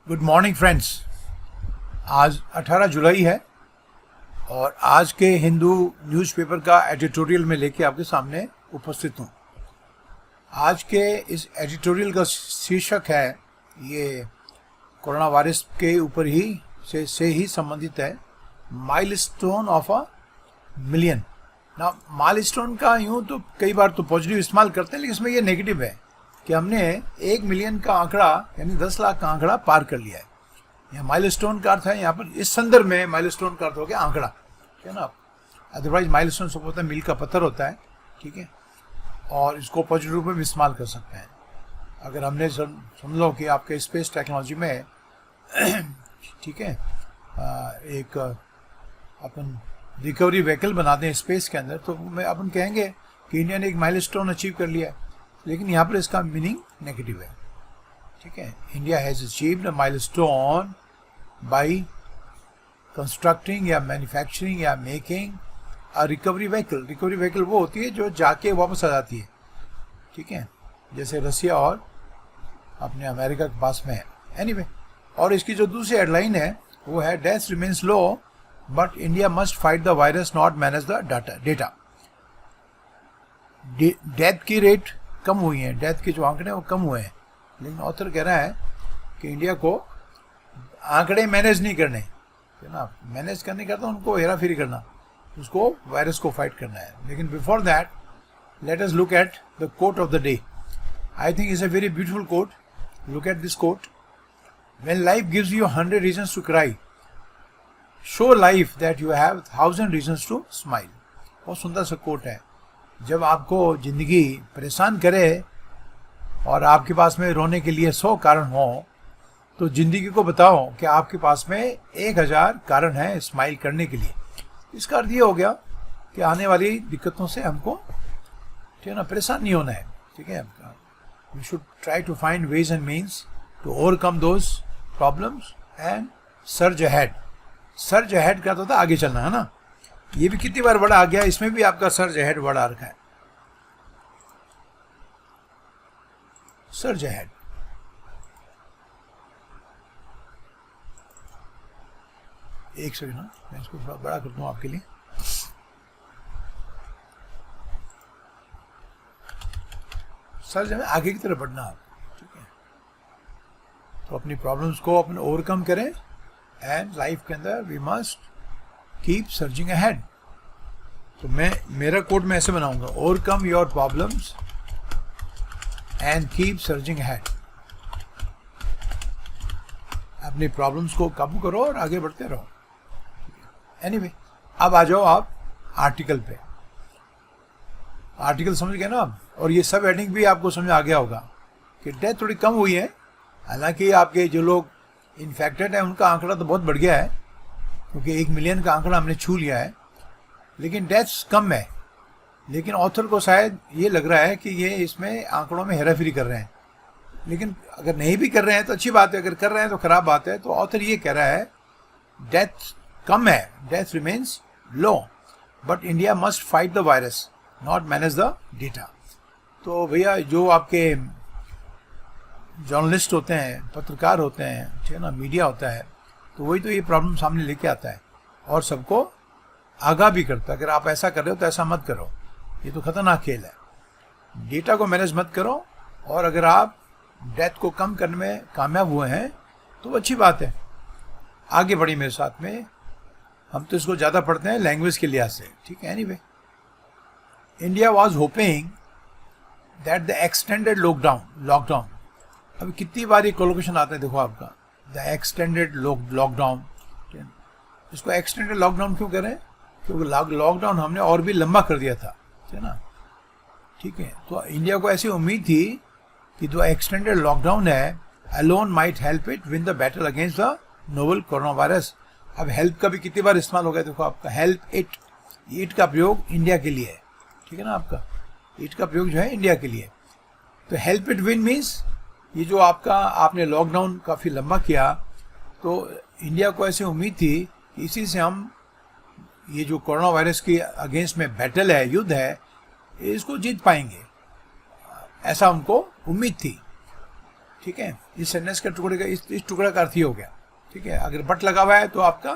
Good morning friends. आज 18 जुलाई है और आज के हिंदू न्यूज़पेपर का एडिटोरियल में लेके आपके सामने उपस्थित हूँ। आज के इस एडिटोरियल का शीर्षक है, ये कोरोना वायरस के ऊपर ही से ही संबंधित है, माइलस्टोन ऑफ अ मिलियन। ना माइलस्टोन का यूँ तो कई बार तो पॉजिटिव इस्तेमाल करते हैं, लेकिन इसमें ये नेगेटिव है कि हमने 1 मिलियन का आंकड़ा यानी 10 लाख का आंकड़ा पार कर लिया है। यहाँ माइलस्टोन का अर्थ है, यहाँ पर इस संदर्भ में माइलस्टोन का अर्थ हो गया आंकड़ा, ठीक है ना। अदरवाइज माइलस्टोन सब होता है मील का पत्थर होता है, ठीक है, और इसको पॉजिटिव रूप में भी इस्तेमाल कर सकते हैं। अगर हमने समझ लो कि आपके स्पेस टेक्नोलॉजी में ठीक है एक अपन रिकवरी व्हीकल बनाते हैं स्पेस के अंदर, तो मैं अपन कहेंगे कि इंडिया ने एक माइलस्टोन अचीव कर लिया है, लेकिन यहाँ पर इसका मीनिंग नेगेटिव है, ठीक है। India has achieved a milestone by constructing या मैन्युफैक्चरिंग या making a recovery vehicle. Recovery vehicle वो होती है जो जाके वापस आ जाती है, ठीक है, जैसे रसिया और अपने अमेरिका के पास में है। एनीवे, और इसकी जो दूसरी हेडलाइन है वो है, death remains low but India must fight the virus not manage the data. Death की रेट कम हुई है, डेथ के जो आंकड़े हैं वो कम हुए हैं, लेकिन ऑथर कह रहा है कि इंडिया को आंकड़े मैनेज नहीं करने, है ना। मैनेज करने का तो उनको हेरा फेरी करना, उसको वायरस को फाइट करना है। लेकिन before that let us look at the quote of the day. I think it's a very beautiful quote. Look at this quote, when life gives you 100 reasons to cry, show life that you have 1000 reasons to smile. बहुत सुंदर सा coat है। जब आपको ज़िंदगी परेशान करे और आपके पास में रोने के लिए 100 कारण हो, तो ज़िंदगी को बताओ कि आपके पास में 1000 कारण हैं स्माइल करने के लिए। इसका अर्थ ये हो गया कि आने वाली दिक्कतों से हमको, ठीक है ना, परेशान नहीं होना है, ठीक है। We should try to find ways and means to overcome those problems and surge ahead. Surge ahead का तो था आगे चलना, है ना। ये भी कितनी बार वर्ड आ गया, इसमें भी आपका सर्ज अहेड वर्ड आ रखा है, सर्ज अहेड। एक सेकंड ना, मैं इसको थोड़ा बड़ा करता हूँ आपके लिए। सर्ज में आगे की तरफ बढ़ना आप, ठीक है। तो अपनी प्रॉब्लम्स को अपन ओवरकम करें एंड लाइफ के अंदर we must keep surging ahead. तो मेरा कोड मैं ऐसे बनाऊंगा, overcome your problems and keep surging ahead. अपनी प्रॉब्लम्स को काबू करो और आगे बढ़ते रहो। एनीवे, अब आ जाओ आप आर्टिकल पे। आर्टिकल समझ गए ना आप, और ये सब हेडिंग भी आपको समझ आ गया होगा कि डेथ थोड़ी कम हुई है। हालांकि आपके जो लोग इन्फेक्टेड हैं उनका आंकड़ा तो बहुत बढ़ गया है, क्योंकि 1 मिलियन का आंकड़ा हमने छू लिया है, लेकिन डेथ्स कम है। लेकिन ऑथर को शायद ये लग रहा है कि ये इसमें आंकड़ों में हेराफेरी कर रहे हैं। लेकिन अगर नहीं भी कर रहे हैं तो अच्छी बात है, अगर कर रहे हैं तो खराब बात है। तो ऑथर ये कह रहा है डेथ कम है, death remains low but India must fight the virus not manage the data. तो भैया जो आपके जर्नलिस्ट होते हैं, पत्रकार होते हैं, ठीक है ना, मीडिया होता है, तो वही तो ये प्रॉब्लम सामने लेके आता है और सबको आगाह भी करता है। अगर आप ऐसा कर रहे हो तो ऐसा मत करो, ये तो खतरनाक खेल है। डेटा को मैनेज मत करो, और अगर आप डेथ को कम करने में कामयाब हुए हैं तो अच्छी बात है, आगे बढ़ी मेरे साथ में। हम तो इसको ज़्यादा पढ़ते हैं लैंग्वेज के लिहाज से, ठीक है। Anyway, India was hoping that the extended lockdown. अभी कितनी बार ये कोलोकेशन आता है, देखो आपका, द एक्सटेंडेड लॉकडाउन। इसको एक्सटेंडेड लॉकडाउन क्यों करें? क्योंकि लॉकडाउन हमने और भी लंबा कर दिया था, ठीक है ना, ठीक है। तो इंडिया को ऐसी उम्मीद थी कि जो एक्सटेंडेड लॉकडाउन है, alone might help it win the battle against the novel corona virus. अब हेल्प का भी कितनी बार इस्तेमाल हो गया, देखो आपका, हेल्प इट, इट का प्रयोग इंडिया के लिए है, ठीक है ना। आपका इट का प्रयोग जो है इंडिया के लिए। तो हेल्प इट विन मीन्स ये जो आपने लॉकडाउन काफ़ी लंबा किया, तो इंडिया को ऐसी उम्मीद थी कि इसी से हम ये जो कोरोना वायरस के अगेंस्ट में बैटल है, युद्ध है, इसको जीत पाएंगे, ऐसा उनको उम्मीद थी। ठीक है, इस सेंटेंस के टुकड़े का इस टुकड़े का अर्थ ही हो गया। ठीक है, अगर बट लगा हुआ है तो आपका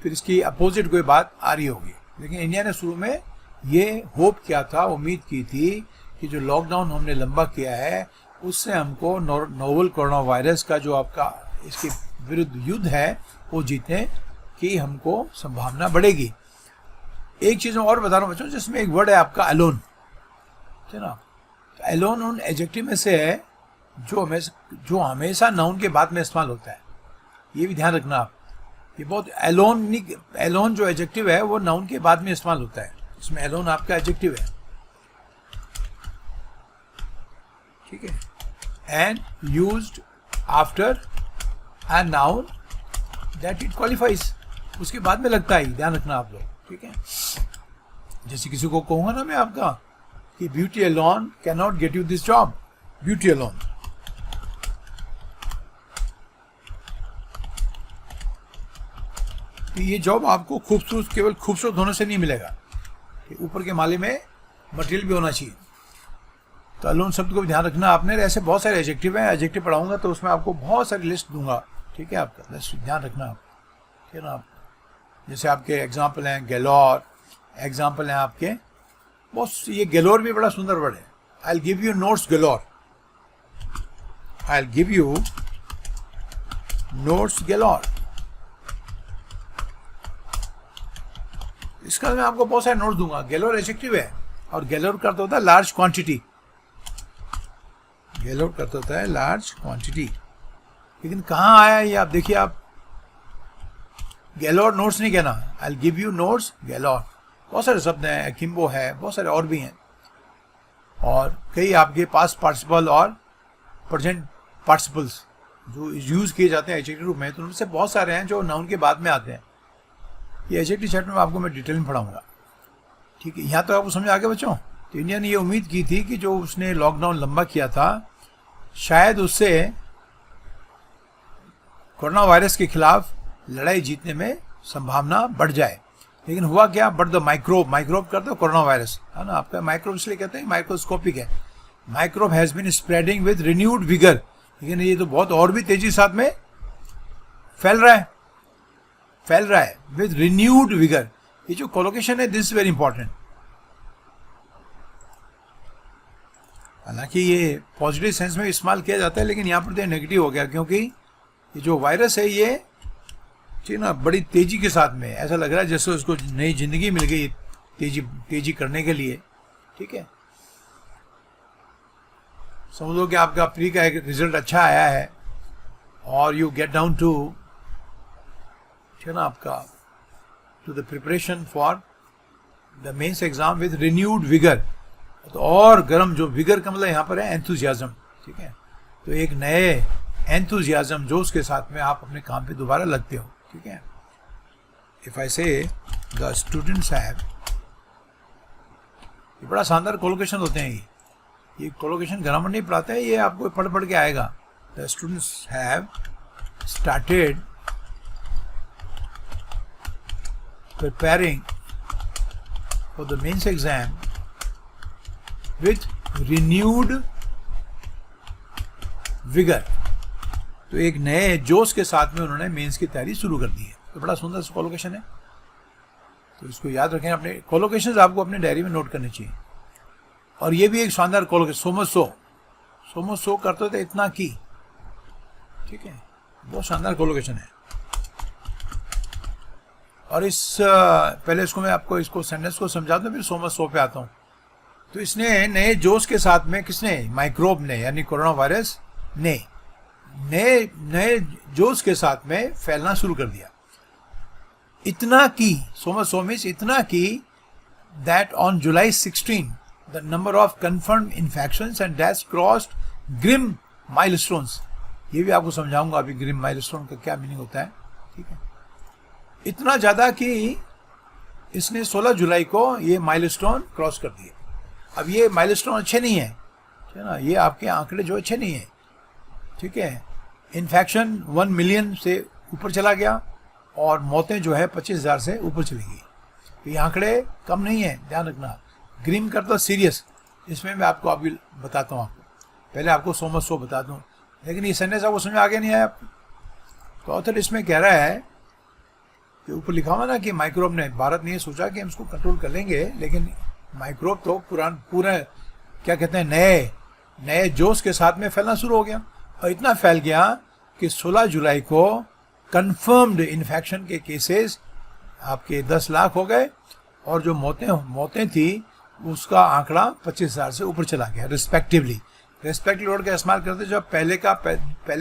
फिर इसकी अपोजिट कोई बात आ रही होगी। लेकिन इंडिया ने शुरू में ये होप किया था, उम्मीद की थी कि जो लॉकडाउन हमने लंबा किया है उससे हमको नोवल कोरोना वायरस का जो आपका इसके विरुद्ध युद्ध है वो जीतने की हमको संभावना बढ़ेगी। एक चीज़ मैं और बता रहा हूँ बच्चों, जिसमें एक वर्ड है आपका अलोन, है ना। तो अलोन उन एडजेक्टिव में से है जो हमेशा नाउन के बाद में इस्तेमाल होता है, ये भी ध्यान रखना आप। ये बहुत एलोन जो एडजेक्टिव है वो नाउन के बाद में इस्तेमाल होता है, इसमें एलोन आपका एडजेक्टिव है। ठीक है, and used after a noun that it qualifies, उसके बाद में लगता है, ध्यान रखना आप लोग। ठीक है, जैसे किसी को कहूंगा ना मैं आपका कि beauty alone can not get you this job, beauty alone. ये जॉब आपको केवल खूबसूरत होने से नहीं मिलेगा, ऊपर के माले में मटेरियल भी होना चाहिए। तो अलोन शब्द को भी ध्यान रखना आपने। ऐसे बहुत सारे एडजेक्टिव हैं, एडजेक्टिव पढ़ाऊंगा तो उसमें आपको बहुत सारी लिस्ट दूंगा। ठीक है, आपका ध्यान रखना आप। ठीक है ना, आप जैसे आपके एग्जाम्पल हैं गैलोर, एग्जाम्पल हैं आपके बहुत। ये गैलोर भी बड़ा सुंदर वर्ड है। I will give you notes galore, I will give you notes galore. इसका मैं आपको बहुत सारे नोट्स दूंगा। गैलोर एडजेक्टिव है और गैलोर का अर्थ होता है लार्ज क्वांटिटी, गैलोर का अर्थ होता है लार्ज क्वांटिटी। लेकिन कहाँ आया ये आप देखिए, आप गैलोर नोट्स नहीं कहना, I will give you notes galore. बहुत सारे शब्द हैं, एक्किम्बो है, बहुत सारे और भी हैं, और कई आपके पास्ट पार्टिसिपल और प्रेजेंट पार्टिसिपल्स जो यूज़ किए जाते हैं एडजेक्टिव रूप में, तो उनसे बहुत सारे हैं जो नाउन के बाद में आते हैं। ये एडजेक्टिव चैप्टर में आपको मैं डिटेल में पढ़ाऊंगा। ठीक है, यहाँ तो आपको समझ आ गया बच्चों। तो इंडिया ने ये उम्मीद की थी कि जो उसने लॉकडाउन लंबा किया था शायद उससे कोरोना वायरस के खिलाफ लड़ाई जीतने में संभावना बढ़ जाए। लेकिन हुआ क्या, बढ़ द माइक्रोब करते हो कोरोना वायरस, है ना। आपका माइक्रोब इसलिए कहते हैं माइक्रोस्कोपिक है। Microbe has been spreading with renewed vigour, लेकिन ये तो बहुत और भी तेजी साथ में फैल रहा है विद रिन्यूड विगर। ये जो कोलोकेशन है दिस इज वेरी इंपॉर्टेंट। हालांकि ये पॉजिटिव सेंस में इस्तेमाल किया जाता है, लेकिन यहाँ पर तो नेगेटिव हो गया, क्योंकि ये जो वायरस है ये ठीक ना बड़ी तेजी के साथ में ऐसा लग रहा है जैसे उसको नई जिंदगी मिल गई तेजी करने के लिए। ठीक है, समझ लो कि आपका प्री का एक रिजल्ट अच्छा आया है और यू गेट डाउन टू ना आपका to the preparation for the mains exam with renewed vigour. तो और गर्म, जो विगर का मतलब यहाँ पर है एंथुजियाज्म। ठीक है, तो एक नए एंथुजियाज्म जोश के साथ में आप अपने काम पे दोबारा लगते हो। ठीक है, if I say the students have, ये बड़ा शानदार कोलोकेशन होते हैं। ये कोलोकेशन ग्रामर नहीं पढ़ाते हैं, ये आपको पढ़ के आएगा। The students have started preparing for the mains exam with renewed vigor। तो एक नए जोश के साथ में उन्होंने मेंस की तैयारी शुरू कर दी है। तो बड़ा सुंदर कोलोकेशन है, तो इसको याद रखें। अपने कोलोकेशंस आपको अपने डायरी में नोट करने चाहिए। और ये भी एक शानदार कोलोकेशन, सोमो सो करते थे इतना की। ठीक है, बहुत शानदार कोलोकेशन है। और पहले इसको मैं आपको इसको सेंटेंस को समझा दूं, फिर सोमस सो पे आता हूँ। तो इसने नए जोश के साथ में, किसने, माइक्रोब ने, यानी कोरोना वायरस ने नए जोश के साथ में फैलना शुरू कर दिया। इतना की, सोमस सोमिस इतना की that on July 16 the number of confirmed infections and deaths crossed grim milestones. ये भी आपको समझाऊंगा अभी ग्रिम माइलस्टोन का क्या मीनिंग होता है। ठीक है, इतना ज़्यादा कि इसने 16 जुलाई को ये माइलस्टोन क्रॉस कर दिए। अब ये माइलस्टोन अच्छे नहीं है, है ना, ये आपके आंकड़े जो अच्छे नहीं है। ठीक है, इन्फेक्शन 1 मिलियन से ऊपर चला गया और मौतें जो है 25,000 से ऊपर चली गई। तो ये आंकड़े कम नहीं है, ध्यान रखना। ग्रीम करता सीरियस, इसमें मैं आपको अभी बताता हूँ। आपको पहले आपको सोमस सो बता दूँ। लेकिन ये सेंटेंस आपको समझ में आगे नहीं आया आपको। तो ऑथर इसमें कह रहा है कि ऊपर लिखा हुआ ना कि माइक्रोब ने, भारत ने ये सोचा कि हम इसको कंट्रोल कर लेंगे, लेकिन माइक्रोब तो पूरा क्या कहते हैं नए जोश के साथ में फैलना शुरू हो गया, और इतना फैल गया कि 16 जुलाई को कंफर्म्ड इन्फेक्शन के केसेस आपके 10 लाख हो गए, और जो मौतें थी उसका आंकड़ा 25,000 से ऊपर चला गया रिस्पेक्टिवली वर्ड का इस्तेमाल करते जब पहले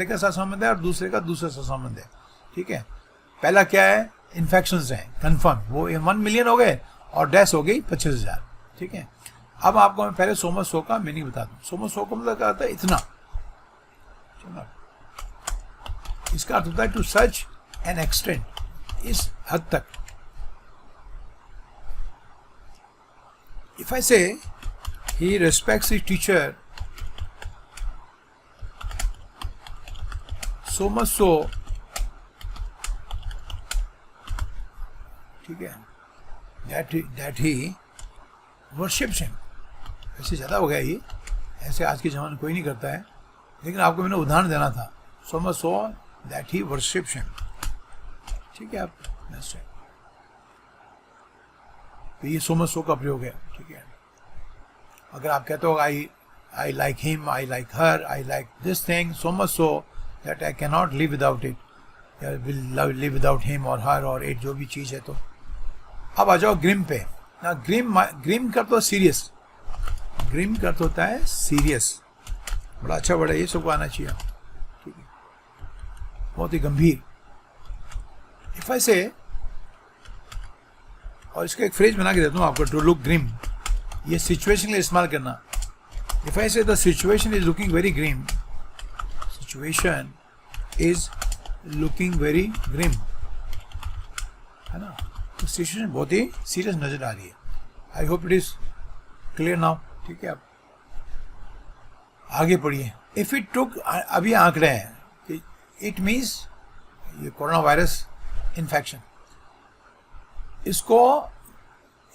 का सहसंबंध है और दूसरे का दूसरा सहसंबंध है। ठीक है, पहला क्या है, इन्फेक्शंस हैं कंफर्म, वो 1 मिलियन हो गए और डेथ हो गई 25,000। ठीक है, अब आपको मैं पहले सोमस सो का मीनिंग बता दूं। सोमस सो का मतलब क्या होता है, इतना। इसका अर्थ होता है टू सच एन एक्सटेंट, इस हद तक। If I say he respects his teacher so much so, ठीक है, that he worships him। ऐसे ज़्यादा हो गया ये, ऐसे आज के ज़माने कोई नहीं करता है, लेकिन आपको मैंने उदाहरण देना था। so much so that he worships him। ठीक है, आप तो ये so much so का प्रयोग है। ठीक है, अगर आप कहते हो I like him, I like her, I like this thing so much so that I cannot live without it, या will live without him or her or it, जो भी चीज़ है। तो अब आ जाओ ग्रिम पे ना। ग्रिम का तो सीरियस, ग्रिम का तो होता है सीरियस, बड़ा अच्छा वर्ड है, ये सबको आना चाहिए। ठीक है, बहुत ही गंभीर। इफ आई से, और इसका एक फ्रेज बना के देता हूँ आपको, टू लुक ग्रिम, ये सिचुएशन के लिए इस्तेमाल करना। If I say the situation is looking very grim, situation is looking very grim, है ना, तो सिचुएशन बहुत ही सीरियस नजर आ रही है। I hope it is clear now. ठीक है, आप आगे पढ़िए। इफ इट टुक, अभी आंकड़े हैं कि इट मीन्स ये कोरोना वायरस इन्फेक्शन, इसको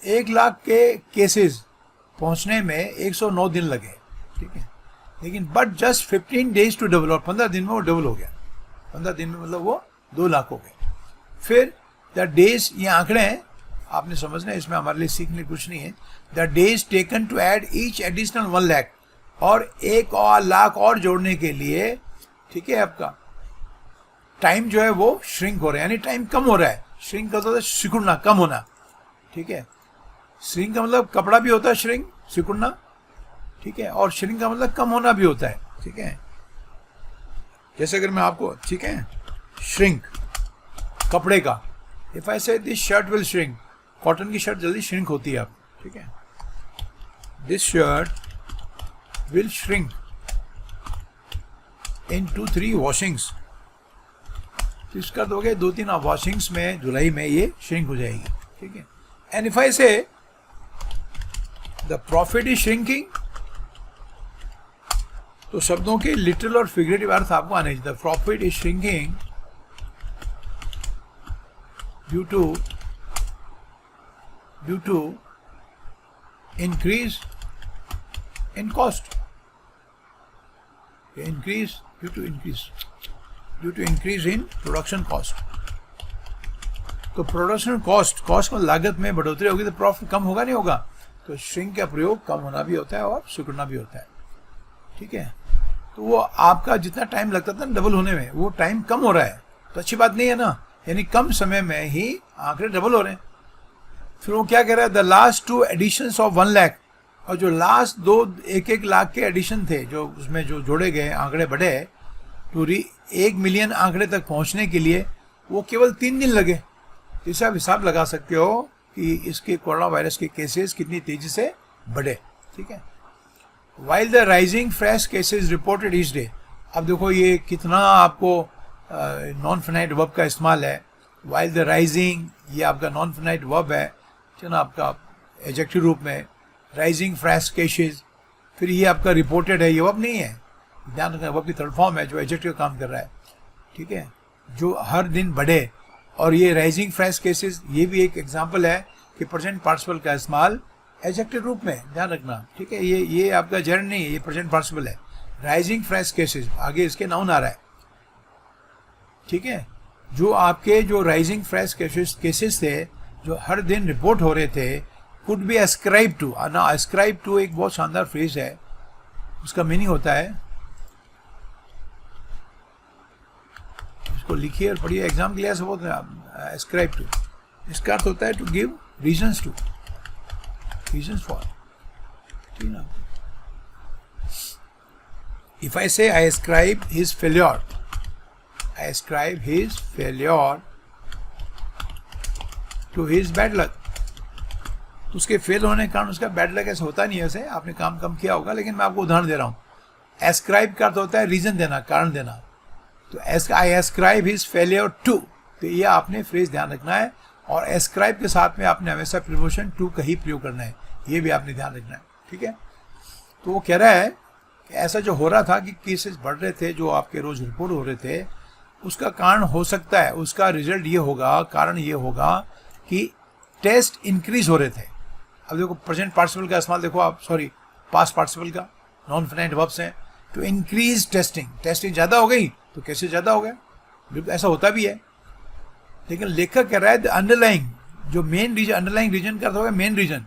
1 लाख के केसेस पहुंचने में 109 दिन लगे। ठीक है, लेकिन but just 15 days to develop, 15 दिन में वो डेवल हो गया। 15 दिन में मतलब वो 2 लाख हो गए। फिर द डेज, ये आंकड़े हैं, आपने समझना है, इसमें हमारे लिए सीखने कुछ नहीं है। The days taken to add each additional 1 lakh, और 1 और लाख और जोड़ने के लिए, ठीक है, आपका टाइम जो है वो श्रिंक हो रहा है, यानी टाइम कम हो रहा है। श्रिंक का मतलब सिकुड़ना, कम होना। ठीक है, श्रिंक का मतलब कपड़ा भी होता है श्रिंक, सिकुड़ना। ठीक है, और श्रिंक का मतलब कम होना भी होता है। ठीक है, जैसे अगर मैं आपको, ठीक है, श्रिंक कपड़े का, इफ आई से this shirt will shrink, cotton की शर्ट जल्दी श्रिंक होती है आप। ठीक है, दिस शर्ट विल श्रिंक इन 2-3 वॉशिंग्स, तो इसका दोगे 2-3 वॉशिंग्स में, जुलाई में ये श्रिंक हो जाएगी। ठीक है, and if I say the profit is shrinking, तो शब्दों के लिटरल और फिगरेटिव अर्थ आपको आने चाहिए। The profit is shrinking due to increase in cost, due to increase in production cost. तो प्रोडक्शन कॉस्ट में लागत में बढ़ोतरी होगी तो प्रॉफिट कम होगा, नहीं होगा। तो श्रिंक का प्रयोग कम होना भी होता है और सिकुड़ना भी होता है। ठीक है, तो वो आपका जितना टाइम लगता था डबल होने में, वो टाइम कम हो रहा है, तो अच्छी बात नहीं है ना, यानी कम समय में ही आंकड़े डबल हो रहे हैं। फिर वो क्या कह रहा है, the last 2 additions of 1 lakh, और जो लास्ट 1-1 लाख के एडिशन थे, जो उसमें जो जोड़े गए आंकड़े बढ़े, टू 1 मिलियन आंकड़े तक पहुंचने के लिए वो केवल 3 दिन लगे। इससे आप हिसाब लगा सकते हो कि इसके कोरोना वायरस के केसेस कितनी तेजी से बढ़े। ठीक है, while the rising fresh cases reported each day, अब देखो ये कितना आपको नॉन फिनाइट वर्ब का इस्तेमाल है। वाइल द राइजिंग, ये आपका नॉन फिनाइट वर्ब है, ठीक ना, आपका एडजेक्टिव रूप में। राइजिंग फ्रेश केसेस, फिर ये आपका रिपोर्टेड है, ये वर्ब नहीं है, ध्यान रखना, वर्ब की थर्ड फॉर्म है जो एडजेक्टिव काम कर रहा है। ठीक है, जो हर दिन बढ़े, और ये राइजिंग फ्रेश केसेस, ये भी एक एग्जांपल है कि प्रेजेंट पार्टिसिपल का इस्तेमाल एडजेक्टिव रूप में, ध्यान रखना। ठीक है, ये आपका जर्न नहीं है, ये प्रेजेंट पार्टिसिपल है। राइजिंग फ्रेश केसेस, आगे इसके नाउन आ रहा है, ठीक है। जो आपके जो राइजिंग फ्रेश केसेस थे, जो हर दिन रिपोर्ट हो रहे थे, कुड बी ascribed टू। ना, ascribe टू एक बहुत शानदार फ्रेज है, उसका मीनिंग होता है, इसको लिखिए और पढ़िए, एग्जाम के लिए ऐसा बोलते हैं, ascribe टू, इसका अर्थ होता है to give reasons to, reasons for, ठीक ना। If I say I ascribe his failure, I ascribe his failure to his bad luck, तो उसके फेल होने के कारण उसका बैड लक ऐसा होता नहीं है, वैसे आपने काम कम किया होगा, लेकिन मैं आपको उदाहरण दे रहा हूँ। एस्क्राइब का अर्थ होता है रीजन देना, कारण देना, तो आई एस्क्राइब हिज फेलियर टू, तो ये आपने फ्रेज ध्यान रखना है, और एस्क्राइब के साथ में आपने हमेशा प्रिपोजिशन टू का ही प्रयोग करना है, ये भी आपने ध्यान रखना है, ठीक है। तो वो कह रहा है कि ऐसा जो हो रहा था कि केसेस बढ़ रहे थे, जो आपके रोज रिपोर्ट हो रहे थे, उसका कारण हो सकता है, उसका रिजल्ट ये होगा, कारण ये होगा कि टेस्ट इंक्रीज हो रहे थे। अब देखो प्रेजेंट पार्टिसिपल का इस्तेमाल देखो आप, सॉरी पास्ट पार्टिसिपल का, नॉन फाइनाइट वर्ब्स हैं, टू इंक्रीज टेस्टिंग, टेस्टिंग ज़्यादा हो गई तो केसेस ज़्यादा हो गए, बिल्कुल ऐसा होता भी है। लेकिन लेखक कह रहा है द अंडरलाइंग, जो मेन रीजन, अंडरलाइंग रीजन का अर्थ होगा मेन रीजन,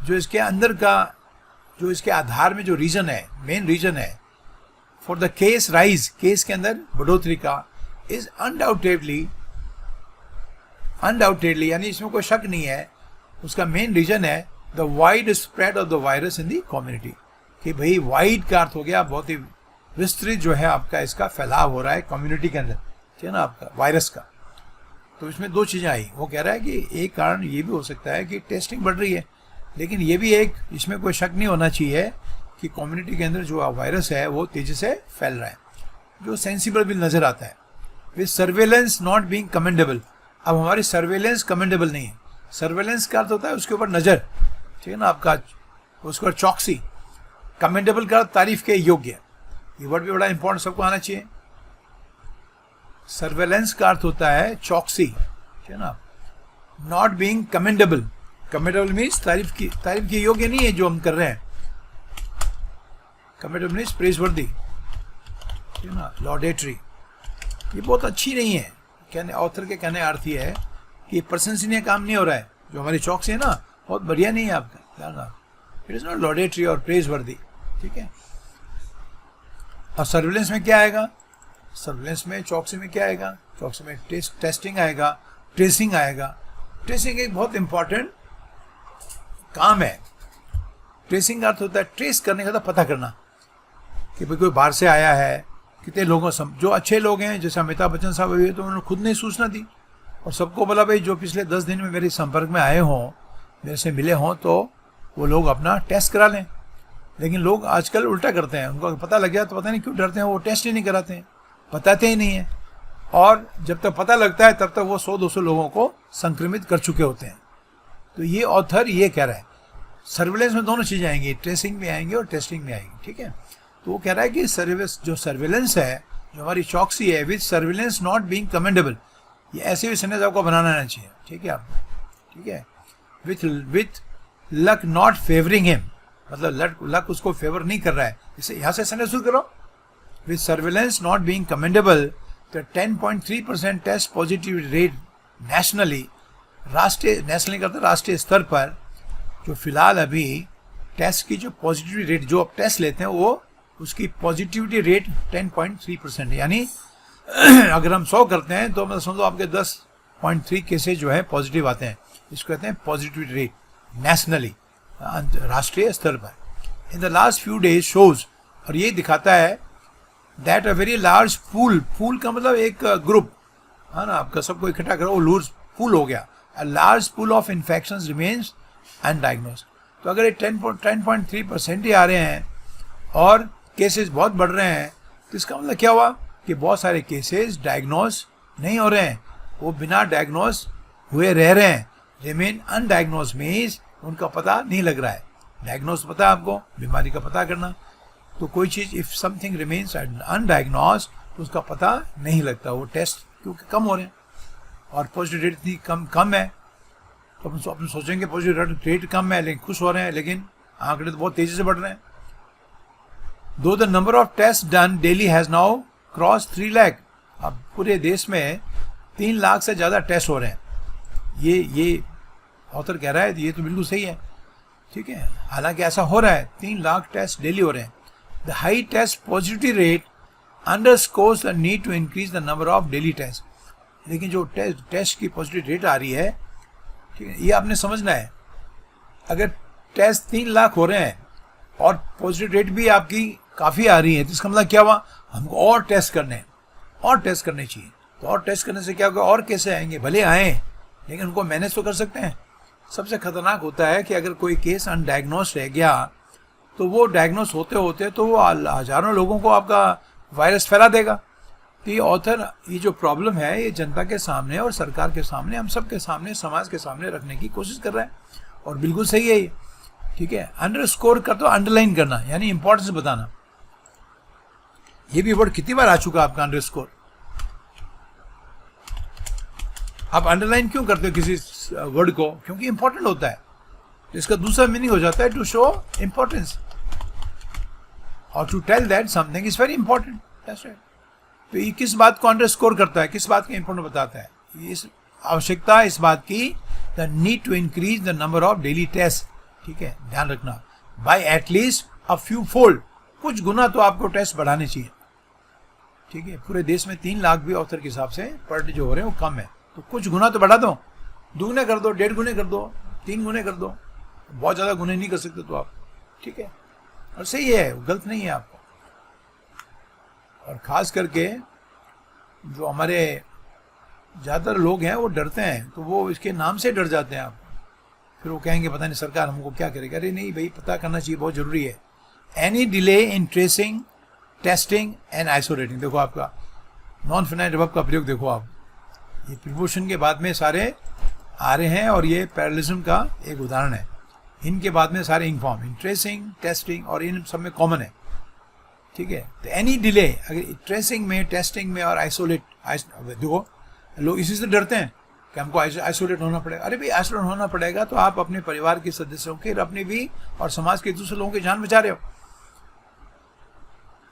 जो इसके अंदर का, जो इसके आधार में जो रीजन है, मेन रीजन है for the case rise, case के अंदर बढ़ोतरी का, इज अनडाउटेडली, अनडाउटेडली यानी इसमें कोई शक नहीं है, उसका मेन रीजन है the wide spread of the virus in the community, कि भाई वाइड का अर्थ हो गया बहुत ही विस्तृत जो है आपका इसका फैलाव हो रहा है कम्युनिटी के अंदर, ठीक है ना, आपका वायरस का। तो इसमें दो चीज़ें आई, वो कह रहा है कि एक कारण ये भी हो सकता है कि टेस्टिंग बढ़ रही है, लेकिन ये भी एक, इसमें कोई शक नहीं होना चाहिए कि कम्युनिटी के अंदर जो वायरस है वो तेज़ी से फैल रहा है, जो सेंसिबल भी नज़र आता है। With surveillance not being commendable, अब हमारी सर्वेलेंस कमेंडेबल नहीं है, सर्वेलेंस का अर्थ होता है उसके ऊपर नज़र, ठीक है ना, आपका उसके ऊपर चौकसी, कमेंडेबल का तारीफ के योग्य, ये वर्ड भी बड़ा इंपॉर्टेंट सबको आना चाहिए। सर्वेलेंस का अर्थ होता है चौकसी, ठीक है ना, not being commendable, commendable means तारीफ की योग्य नहीं है जो हम कर रहे हैं, कमेंडेबल मीन्स प्रेजवर्दी, ठीक है ना, लॉडेटरी, ये बहुत अच्छी नहीं है। कहने, ऑथर के कहने अर्थ ये है कि प्रशंसनीय काम नहीं हो रहा है, जो हमारी चौकसी है ना बहुत बढ़िया नहीं है आपका, ध्यान, इट इज़ नॉट लॉडेटरी और प्रेजवर्दी, ठीक है। और सर्विलेंस में क्या आएगा, सर्विलेंस में, चौकसी में क्या आएगा, चौकसी में टेस्टिंग आएगा, ट्रेसिंग आएगा। ट्रेसिंग एक बहुत इंपॉर्टेंट काम है। ट्रेसिंग का अर्थ होता है ट्रेस करने का, तो पता करना कि भाई कोई बाहर से आया है, कितने लोगों, जो अच्छे लोग हैं जैसे अमिताभ बच्चन साहब अभी, तो उन्होंने खुद ने सूचना दी और सबको बोला भाई जो पिछले 10 दिन में मेरे संपर्क में आए हों, मेरे से मिले हों, तो वो लोग अपना टेस्ट करा लें। लेकिन लोग आजकल उल्टा करते हैं, उनको पता लग गया तो पता नहीं क्यों डरते हैं, वो टेस्ट ही नहीं कराते हैं, बताते ही नहीं हैं, और जब तक पता लगता है तब तक वो 100-200 लोगों को संक्रमित कर चुके होते हैं। तो ये ऑथर ये कह रहा है सर्विलेंस में दोनों चीज़ें आएंगी, ट्रेसिंग में आएंगी और टेस्टिंग में आएंगी, ठीक है। तो वो कह रहा है कि सर्विलेंस है, जो हमारी चौकसी है, with surveillance not being commendable, ये ऐसे भी सेंटेंस आपको बनाना आना चाहिए, ठीक है आपको, ठीक है। With luck not favouring him, मतलब लक उसको फेवर नहीं कर रहा है, इसे यहाँ से सेंटेंस शुरू करो। With surveillance not being commendable, तो 10.3% टेस्ट पॉजिटिव रेट नेशनली, राष्ट्रीय, नेशनली करते राष्ट्रीय स्तर पर, जो फिलहाल अभी टेस्ट की जो पॉजिटिविटी रेट, जो आप टेस्ट लेते हैं वो उसकी पॉजिटिविटी रेट 10.3% है, यानी अगर हम 100 करते हैं तो मतलब समझो आपके 10.3 केसेज जो है पॉजिटिव आते हैं, इसको कहते हैं पॉजिटिविटी रेट नेशनली, राष्ट्रीय स्तर पर। In the last few days shows, और ये दिखाता है that a very large pool का मतलब एक ग्रुप है ना, आपका सबको इकट्ठा करो, वो लूज पूल हो गया, a large pool of infections remains undiagnosed. तो अगर ये 10.3% ही आ रहे हैं और केसेस बहुत बढ़ रहे हैं, तो इसका मतलब क्या हुआ कि बहुत सारे केसेस डायग्नोस नहीं हो रहे हैं, वो बिना डायग्नोस हुए रह रहे हैं। रिमेन अनडायग्नोस मीन्स उनका पता नहीं लग रहा है, डायग्नोस पता है आपको, बीमारी का पता करना, तो कोई चीज़ इफ़ समथिंग रिमेन्स अनडायग्नोस तो उसका पता नहीं लगता, वो टेस्ट क्योंकि कम हो रहे हैं और पॉजिटिव रेट इतनी कम है, तो अपन सोचेंगे पॉजिटिव रेट कम है लेकिन खुश हो रहे हैं, लेकिन आंकड़े तो बहुत तेज़ी से बढ़ रहे हैं। दो the number of test done daily has now cross 3 lakh. अब पूरे देश में 3 लाख से ज़्यादा टेस्ट हो रहे हैं। ये ऑथर कह रहा है, ये तो बिल्कुल सही है, ठीक है। हालांकि ऐसा हो रहा है, 3 लाख टेस्ट डेली हो रहे हैं। The high test positivity rate underscores the need to increase the number of daily test. लेकिन जो टेस्ट की पॉजिटिव रेट आ रही है, ठीक है, ये आपने समझना है। अगर टेस्ट 3 लाख हो रहे हैं और पॉजिटिव रेट भी आपकी काफ़ी आ रही है, तो इसका मतलब क्या हुआ, हमको और टेस्ट करने हैं, और टेस्ट करने चाहिए। तो और टेस्ट करने से क्या होगा, और कैसे आएंगे, भले आएँ लेकिन उनको मैनेज तो कर सकते हैं। सबसे खतरनाक होता है कि अगर कोई केस अनडायग्नोस रह गया तो वो डायग्नोस होते होते तो वो हजारों लोगों को आपका वायरस फैला देगा। तो ये ऑथर ये जो प्रॉब्लम है ये जनता के सामने और सरकार के सामने, हम सब के सामने, समाज के सामने रखने की कोशिश कर रहा है, और बिल्कुल सही है ये, ठीक है। अंडरस्कोर कर तो अंडरलाइन करना, यानी इंपॉर्टेंस बताना। ये भी वर्ड कितनी बार आ चुका आपका अंडरस्कोर। आप अंडरलाइन क्यों करते हो किसी वर्ड को, क्योंकि इंपॉर्टेंट होता है। तो इसका दूसरा मीनिंग हो जाता है टू शो इंपॉर्टेंस और to tell that something is very important. तो ये किस बात को अंडरस्कोर करता है, किस बात का इंपॉर्टेंट बताता है, इस आवश्यकता इस बात की, the need to increase the number of daily test, ठीक है, ध्यान रखना, by at least a few fold, कुछ गुना तो आपको टेस्ट बढ़ाने चाहिए, ठीक है। पूरे देश में 3 लाख भी ऑथर के हिसाब से पर डे जो हो रहे हैं वो कम है, तो कुछ गुना तो बढ़ा दो, 2 गुने कर दो, 1.5 गुने कर दो, 3 गुने कर दो, बहुत ज़्यादा गुने नहीं कर सकते तो आप, ठीक है। और सही है, गलत नहीं है आपको। और ख़ास करके जो हमारे ज़्यादातर लोग हैं वो डरते हैं, तो वो इसके नाम से डर जाते हैं। आप फिर वो कहेंगे पता नहीं सरकार हमको क्या करेगी। अरे नहीं भाई, पता करना चाहिए, बहुत ज़रूरी है। Any delay in tracing, testing and isolating, देखो आपका नॉन फिनाइल वर्ब का प्रयोग देखो आप, ये प्रीपोजिशन के बाद में सारे आ रहे हैं, और ये पैरेललिज्म का एक उदाहरण है। इनके बाद में सारे इंक फॉर्म, इन ट्रेसिंग, टेस्टिंग, और इन सब में कॉमन है, ठीक है। तो एनी डिले, अगर ट्रेसिंग में, टेस्टिंग में और आइसोलेट, देखो लोग इसी से डरते हैं कि हमको आइसोलेट होना पड़ेगा। अरे भाई, आइसोलेट होना पड़ेगा तो आप अपने परिवार के सदस्यों के, अपने भी और समाज के दूसरे लोगों की जान बचा रहे हो।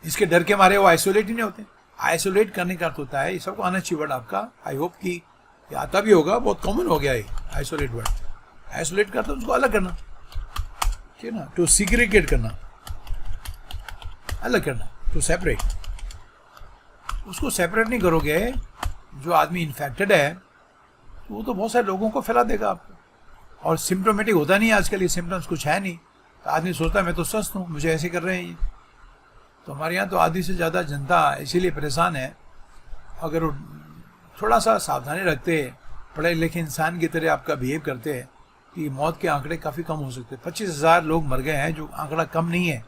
इसके डर के मारे वो आइसोलेट ही नहीं होते। आइसोलेट करने का अर्थ होता है, ये सबको आना चाहिए वर्ड आपका, आई होप कि ये आता भी होगा, बहुत कॉमन हो गया है आइसोलेट वर्ड। आइसोलेट का तो उसको अलग करना, ठीक है ना, टू सीग्रीगेट करना, अलग करना, टू सेपरेट। उसको सेपरेट नहीं करोगे, जो आदमी इन्फेक्टेड है तो वो तो बहुत सारे लोगों को फैला देगा आपको। और सिम्टोमेटिक होता नहीं आजकल, ये सिम्टम्स कुछ है नहीं, तो आदमी सोचता है मैं तो स्वस्थ हूँ, मुझे ऐसे कर रहे हैं ये। तो हमारे यहाँ तो आधी से ज़्यादा जनता इसीलिए परेशान है। अगर वो थोड़ा सा सावधानी रखते, पढ़े लिखे इंसान की तरह आपका बिहेव करते हैं, कि मौत के आंकड़े काफ़ी कम हो सकते हैं। 25,000 लोग मर गए हैं, जो आंकड़ा कम नहीं है।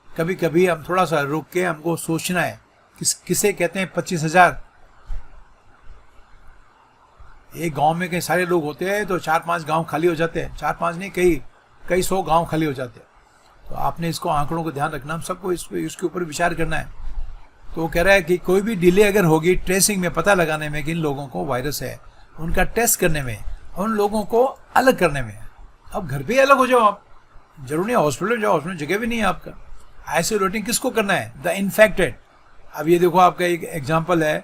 कभी कभी हम थोड़ा सा रुक के हमको सोचना है किसे कहते हैं 25,000। एक गांव में कई सारे लोग होते हैं तो 4-5 गांव खाली हो जाते हैं, 4-5 नहीं, कई 100 गांव खाली हो जाते हैं। तो आपने इसको आंकड़ों को ध्यान रखना, हम सबको इसके ऊपर विचार करना है। तो वो कह रहा है कि कोई भी डिले अगर होगी ट्रेसिंग में, पता लगाने में कि इन लोगों को वायरस है, उनका टेस्ट करने में, उन लोगों को अलग करने में। अब घर पे ही अलग हो जाओ आप, जरूरी नहीं हॉस्पिटल जाओ, हॉस्पिटल जगह भी नहीं है आपका। आइसोलेटिंग किसको करना है, द इन्फेक्टेड। अब ये देखो आपका एक एग्जाम्पल है,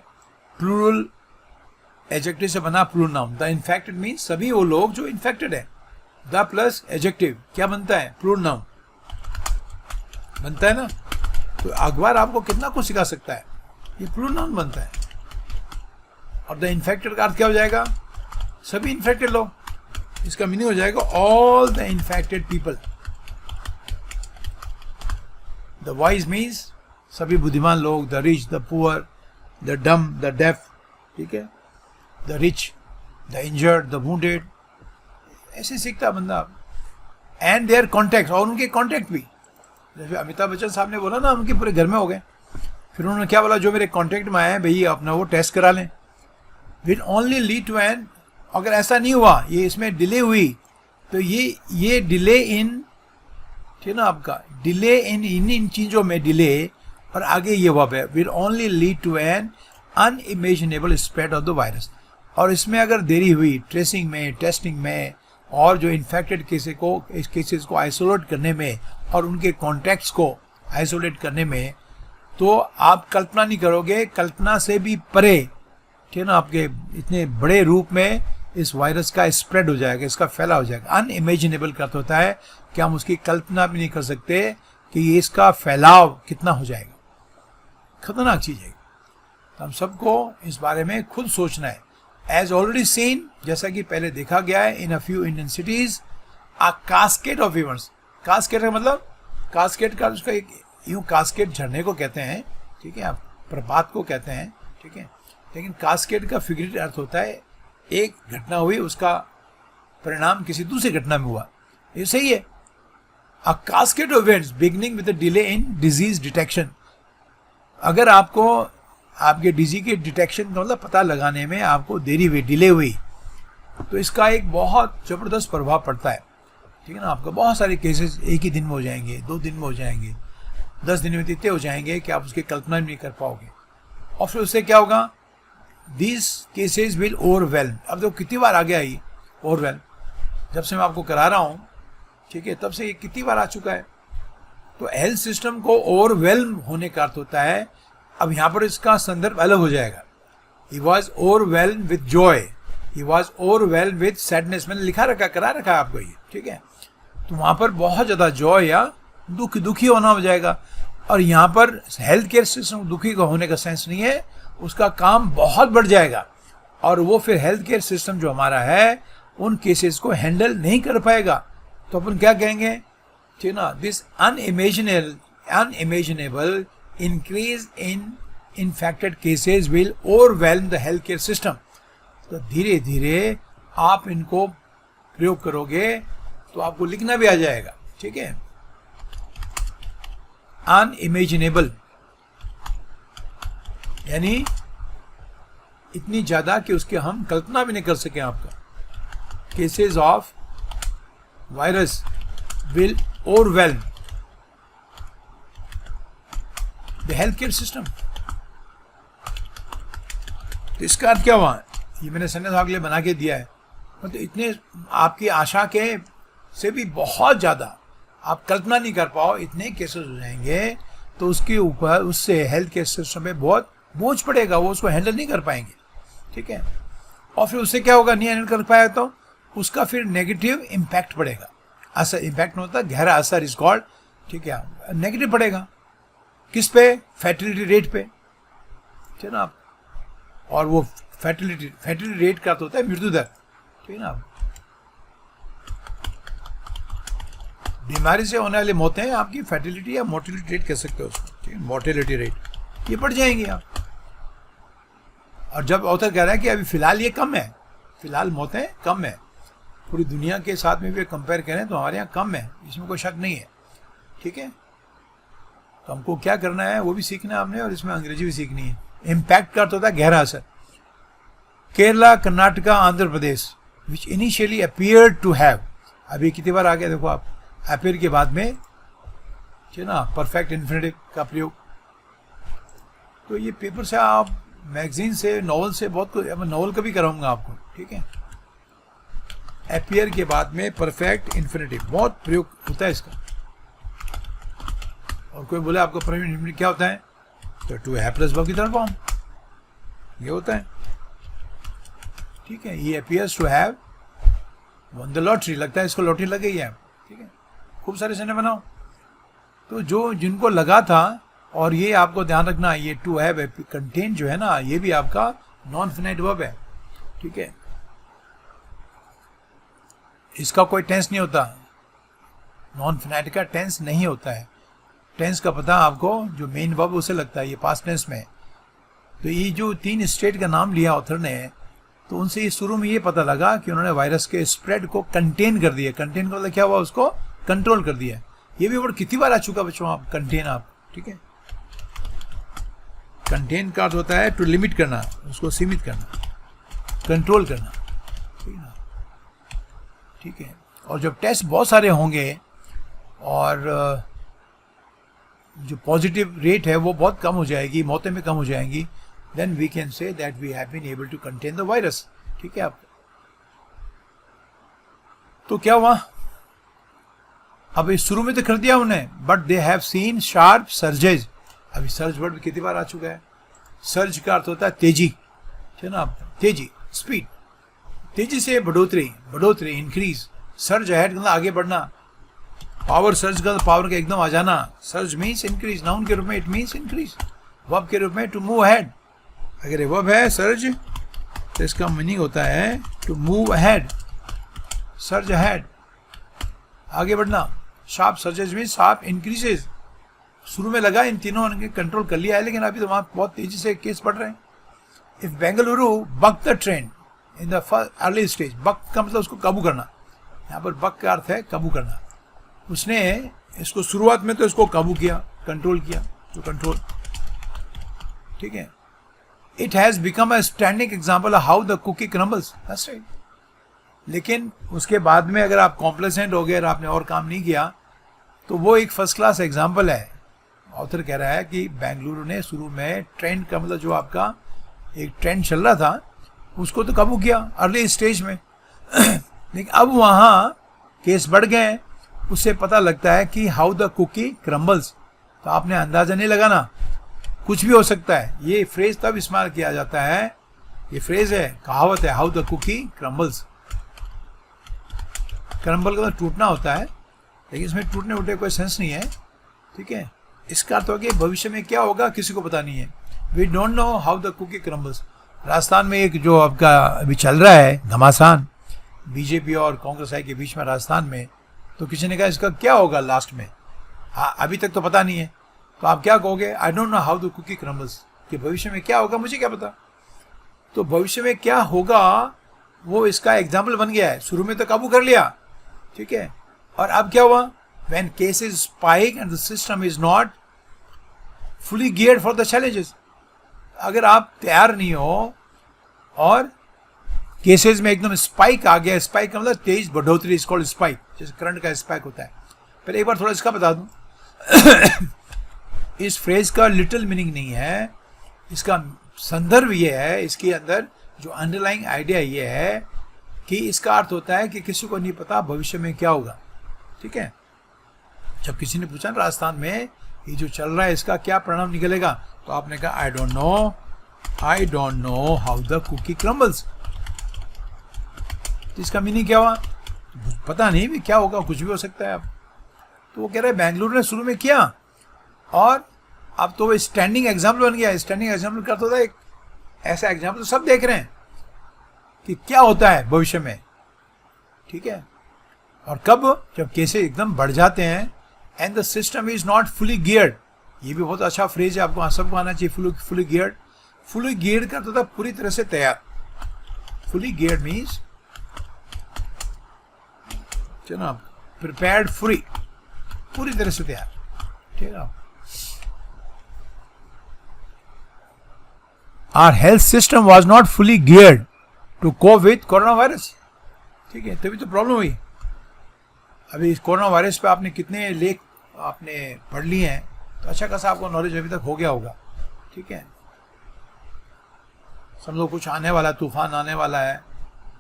प्लूरल एडजेक्टिव से बना plural noun. The infected means सभी वो लोग जो इन्फेक्टेड है। द प्लस एडजेक्टिव क्या बनता है, प्लूरल नाउन बनता है ना। तो अखबार आपको कितना कुछ सिखा सकता है, ये प्लूरल नाउन बनता है। और द इन्फेक्टेड का अर्थ क्या हो जाएगा, सभी इन्फेक्टेड लोग। इसका मीनिंग हो जाएगा all the infected people. The wise means सभी बुद्धिमान लोग, the rich, the poor, the dumb, the deaf, ठीक है, the rich, the injured, the wounded, ऐसे सीखता बंदा। एंड देयर कॉन्टैक्ट, और उनके कॉन्टैक्ट भी, जैसे अमिताभ बच्चन साहब ने बोला ना, उनके पूरे घर में हो गए। फिर उन्होंने क्या बोला, जो मेरे कॉन्टैक्ट में आए हैं भैया अपना वो टेस्ट करा लें। Will only lead to an, अगर ऐसा नहीं हुआ, ये इसमें डिले हुई, तो ये डिले इन, ठीक ना, आपका डिले इन चीज़ों में डिले, और आगे ये हुआ है, will only lead to an unimaginable spread of the virus. और इसमें अगर देरी हुई ट्रेसिंग में, टेस्टिंग में, और जो इन्फेक्टेड केसेस को आइसोलेट करने में, और उनके कॉन्टैक्ट्स को आइसोलेट करने में, तो आप कल्पना नहीं करोगे, कल्पना से भी परे, ठीक है ना, आपके इतने बड़े रूप में इस वायरस का स्प्रेड हो जाएगा, इसका फैला हो जाएगा। अनइमेजिनेबल का होता है कि हम उसकी कल्पना भी नहीं कर सकते कि ये इसका फैलाव कितना हो जाएगा, खतरनाक चीज है। तो हम सबको इस बारे में खुद सोचना है। एज ऑलरेडी सीन, जैसा कि पहले देखा गया है in a few Indian cities, a cascade of events. Cascade का मतलब, कास्केड का उसका एक यूं, कास्केड झरने को कहते हैं, ठीक है, आप प्रपात को कहते हैं, ठीक है, लेकिन कास्केड का फिगरेटिव अर्थ होता है एक घटना हुई, उसका परिणाम किसी दूसरी घटना में हुआ, ये सही है। A cascade of events beginning with a delay in disease detection. अगर आपको आपके डिजीज के डिटेक्शन का मतलब पता लगाने में आपको देरी हुई, डिले हुई, तो इसका एक बहुत जबरदस्त प्रभाव पड़ता है, ठीक है ना। आपका बहुत सारे केसेस एक ही दिन में हो जाएंगे, 2 दिन में हो जाएंगे, 10 दिन में इतने हो जाएंगे कि आप उसकी कल्पना नहीं कर पाओगे। और फिर उससे क्या होगा, दीज केसेस विल ओवरवेल्म। अब देखो कितनी बार आ गया ये ओवरवेल्म, जब से मैं आपको करा रहा हूँ, ठीक है, तब से ये कितनी बार आ चुका है। तो हेल्थ सिस्टम को ओवरवेल्म होने का अर्थ होता है, अब यहाँ पर इसका संदर्भ अलग हो जाएगा। He was overwhelm with Joy, he was overwhelm with sadness. मैंने लिखा रखा, करा रखा है आपको ये, ठीक है। तो वहाँ पर बहुत ज़्यादा जॉय या दुखी होना हो जाएगा। और यहाँ पर हेल्थ केयर सिस्टम दुखी का होने का सेंस नहीं है, उसका काम बहुत बढ़ जाएगा, और वो फिर हेल्थ केयर सिस्टम जो हमारा है उन केसेस को हैंडल नहीं कर पाएगा। तो अपन क्या कहेंगे, ठीक ना, this unimaginable increase in infected cases will overwhelm the health care system. तो धीरे धीरे आप इनको प्रयोग करोगे तो आपको लिखना भी आ जाएगा, ठीक है। अनइमेजिनेबल यानी इतनी ज्यादा कि उसके हम कल्पना भी नहीं कर सके। आपका cases of virus will overwhelm the health care system. तो इसका अर्थ क्या हुआ, ये मैंने सेंटेंस आपके लिए बना के दिया है, मतलब इतने आपकी आशा के से भी बहुत ज़्यादा आप कल्पना नहीं कर पाओ, इतने केसेस हो जाएंगे, तो उसके ऊपर उससे हेल्थ केयर सिस्टम में बहुत बोझ पड़ेगा, वो उसको हैंडल नहीं कर पाएंगे, ठीक है। और फिर उससे क्या होगा, नहीं हैंडल कर पाया तो उसका फिर नेगेटिव इम्पैक्ट पड़ेगा। असर, इम्पैक्ट नहीं होता, गहरा असर इज कॉल्ड, ठीक है, नेगेटिव पड़ेगा। किस पे, फैटिलिटी रेट पे, ठीक है ना। और वो फैटिलिटी रेट का तो होता है मृत्यु दर, ठीक है ना। बीमारी से होने वाली मौतें आपकी फैटिलिटी या मोर्टिलिटी रेट कह सकते हो उसको, ठीक है, मोर्टिलिटी रेट, ये बढ़ जाएंगी आप। और जब ऑथर कह रहा है कि अभी फिलहाल ये कम है, फिलहाल मौतें कम है, पूरी दुनिया के साथ में भी कंपेयर करें तो हमारे यहाँ कम है, इसमें कोई शक नहीं है, ठीक है। तो हमको क्या करना है वो भी सीखना है हमने, और इसमें अंग्रेजी भी सीखनी है। इम्पैक्ट का अर्थ होता है गहरा असर। केरला, कर्नाटका, आंध्र प्रदेश विच इनिशियली अपीयर टू हैव, अभी कितनी बार आ गया देखो आप, अपीयर के बाद में, ठीक है ना, परफेक्ट इन्फिनिटिव का प्रयोग। तो ये पेपर से, आप मैगजीन से, नॉवल से बहुत कुछ, मैं नॉवल का भी कराऊंगा आपको, ठीक है। अपीयर के बाद में परफेक्ट इन्फिनिटिव बहुत प्रयोग होता है इसका। और कोई बोले आपको परफेक्ट इन्फिनिटिव क्या होता है, तो टू है प्लस वर्ब की तरफ फॉर्म, ये होता है, ठीक है। ये appears to have won the lottery, लगता है इसको लॉटरी लग गई है, ठीक है। खूब सारे सेंटेंस बनाओ। तो जो जिनको लगा था, और ये आपको ध्यान रखना, ये टू हैव कंटेन जो है ना, ये भी आपका नॉन फिनाइट वर्ब है, ठीक है। इसका कोई टेंस नहीं होता, नॉन फिनाइट का टेंस नहीं होता है। टेंस का पता आपको जो मेन वर्ब उसे लगता है, ये पास्ट टेंस में। तो ये जो 3 स्टेट का नाम लिया ऑथर ने, तो उनसे ये शुरू में ये पता लगा कि उन्होंने वायरस के स्प्रेड को कंटेन कर दिया। कंटेन का मतलब क्या हुआ, उसको कंट्रोल कर दिया। ये भी वर्ड कितनी बार आ चुका बच्चों, आप कंटेन, आप, ठीक है। कंटेन का अर्थ होता है टू लिमिट करना, उसको सीमित करना, कंट्रोल करना, ठीक है ना, ठीक है। और जब टेस्ट बहुत सारे होंगे और जो पॉजिटिव रेट है वो बहुत कम हो जाएगी, मौतें भी कम हो जाएंगी, then we can say that we have been able to contain the virus, ठीक है। आप तो क्या हुआ, अब इस शुरू में तो कर दिया उन्हें, but they have seen sharp surges. अभी सर्ज वर्ड भी कितनी बार आ चुका है। सर्ज का अर्थ होता है तेजी, है ना, तेजी, स्पीड, तेजी से बढ़ोतरी, बढ़ोतरी, इंक्रीज। सर्ज अहेड मतलब आगे बढ़ना। पावर सर्ज का पावर का एकदम आ जाना। सर्ज मीन्स इंक्रीज, नाउन के रूप में इट मीन्स इंक्रीज, वर्ब के रूप में टू मूव अहेड। अगर ये वर्ब है सर्ज तो इसका मीनिंग होता है to move ahead, surge ahead, आगे बढ़ना। Sharp surges means sharp increases. शुरू में लगा इन तीनों ने कंट्रोल कर लिया है, लेकिन अभी तो वहां बहुत तेजी से केस बढ़ रहे हैं। If Bengaluru buck the trend in the early stage, buck का मतलब उसको काबू करना, यहाँ पर बक का अर्थ है काबू करना। उसने इसको शुरुआत में तो इसको काबू किया, कंट्रोल किया, तो कंट्रोल, ठीक है। It has become a standing example how the cookie crumbles, that's right. लेकिन उसके बाद में अगर आप कॉम्प्लेसेंट हो गए और आपने और काम नहीं किया तो वो एक फर्स्ट क्लास एग्जाम्पल है। ऑथर कह रहा है कि बेंगलुरु ने शुरू में ट्रेंड का मतलब जो आपका एक ट्रेंड चल रहा था उसको तो काबू किया अर्ली स्टेज में लेकिन अब वहाँ केस बढ़ गए। उससे पता लगता है कि हाउ द कुकी क्रम्बल्स, तो आपने अंदाजा नहीं लगाना, कुछ भी हो सकता है। ये फ्रेज तब इस्तेमाल किया जाता है, ये फ्रेज है, कहावत है, how the cookie crumbles. Crumble का मतलब टूटना होता है, लेकिन इसमें टूटने उठने कोई सेंस नहीं है, ठीक है। इसका अर्थ हो गया भविष्य में क्या होगा किसी को पता नहीं है। We don't know how the cookie crumbles. Rajasthan में एक जो आपका अभी चल रहा है घमासान, बीजेपी और कांग्रेस आई के बीच में राजस्थान में, तो किसी ने कहा इसका क्या होगा लास्ट में। हाँ, अभी तक तो पता नहीं है, तो आप क्या कहोगे, I don't know how the cookie crumbles, कि भविष्य में क्या होगा मुझे क्या पता। तो भविष्य में क्या होगा वो इसका एग्जाम्पल बन गया है। शुरू में तो काबू कर लिया, ठीक है, और अब क्या हुआ, when cases spike and the system is not fully geared for the challenges. अगर आप तैयार नहीं हो और केसेस में एकदम स्पाइक आ गया, स्पाइक का मतलब तेज बढ़ोतरी, इज कॉल्ड स्पाइक, जैसे करंट का स्पाइक होता है। पहले एक बार थोड़ा इसका बता दूं इस फ्रेज का लिटिल मीनिंग नहीं है, इसका संदर्भ ये है, इसके अंदर जो अंडरलाइंग आइडिया ये है कि इसका अर्थ होता है कि किसी को नहीं पता भविष्य में क्या होगा, ठीक है। जब किसी ने पूछा राजस्थान में ये जो चल रहा है इसका क्या परिणाम निकलेगा, तो आपने कहा I don't know how the cookie crumbles. तो इसका मीनिंग क्या हुआ, पता नहीं भी क्या होगा, कुछ भी हो सकता है। अब तो वो कह रहे हैं बेंगलुरु ने शुरू में किया और अब तो वो स्टैंडिंग एग्जाम्पल बन गया। स्टैंडिंग एग्जाम्पल करता होता है एक ऐसा एग्जाम्पल, सब देख रहे हैं कि क्या होता है भविष्य में, ठीक है। और कब, जब केसेस एकदम बढ़ जाते हैं and the system is not fully geared. ये भी बहुत अच्छा फ्रेज है, आपको सबको आना चाहिए। फुली गियर्ड, फुली गियर्ड का तो था पूरी तरह से तैयार। फुली गियर्ड मीन्स चलो प्रिपेयर्ड फुली, पूरी तरह से तैयार, ठीक है। Our health system was not fully geared to cope with corona virus, ठीक है, तभी तो प्रॉब्लम हुई। अभी इस कोरोना वायरस पे आपने कितने लेख आपने पढ़ लिए हैं, तो अच्छा खासा आपको नॉलेज अभी तक हो गया होगा, ठीक है। समझो कुछ आने वाला, तूफान आने वाला है,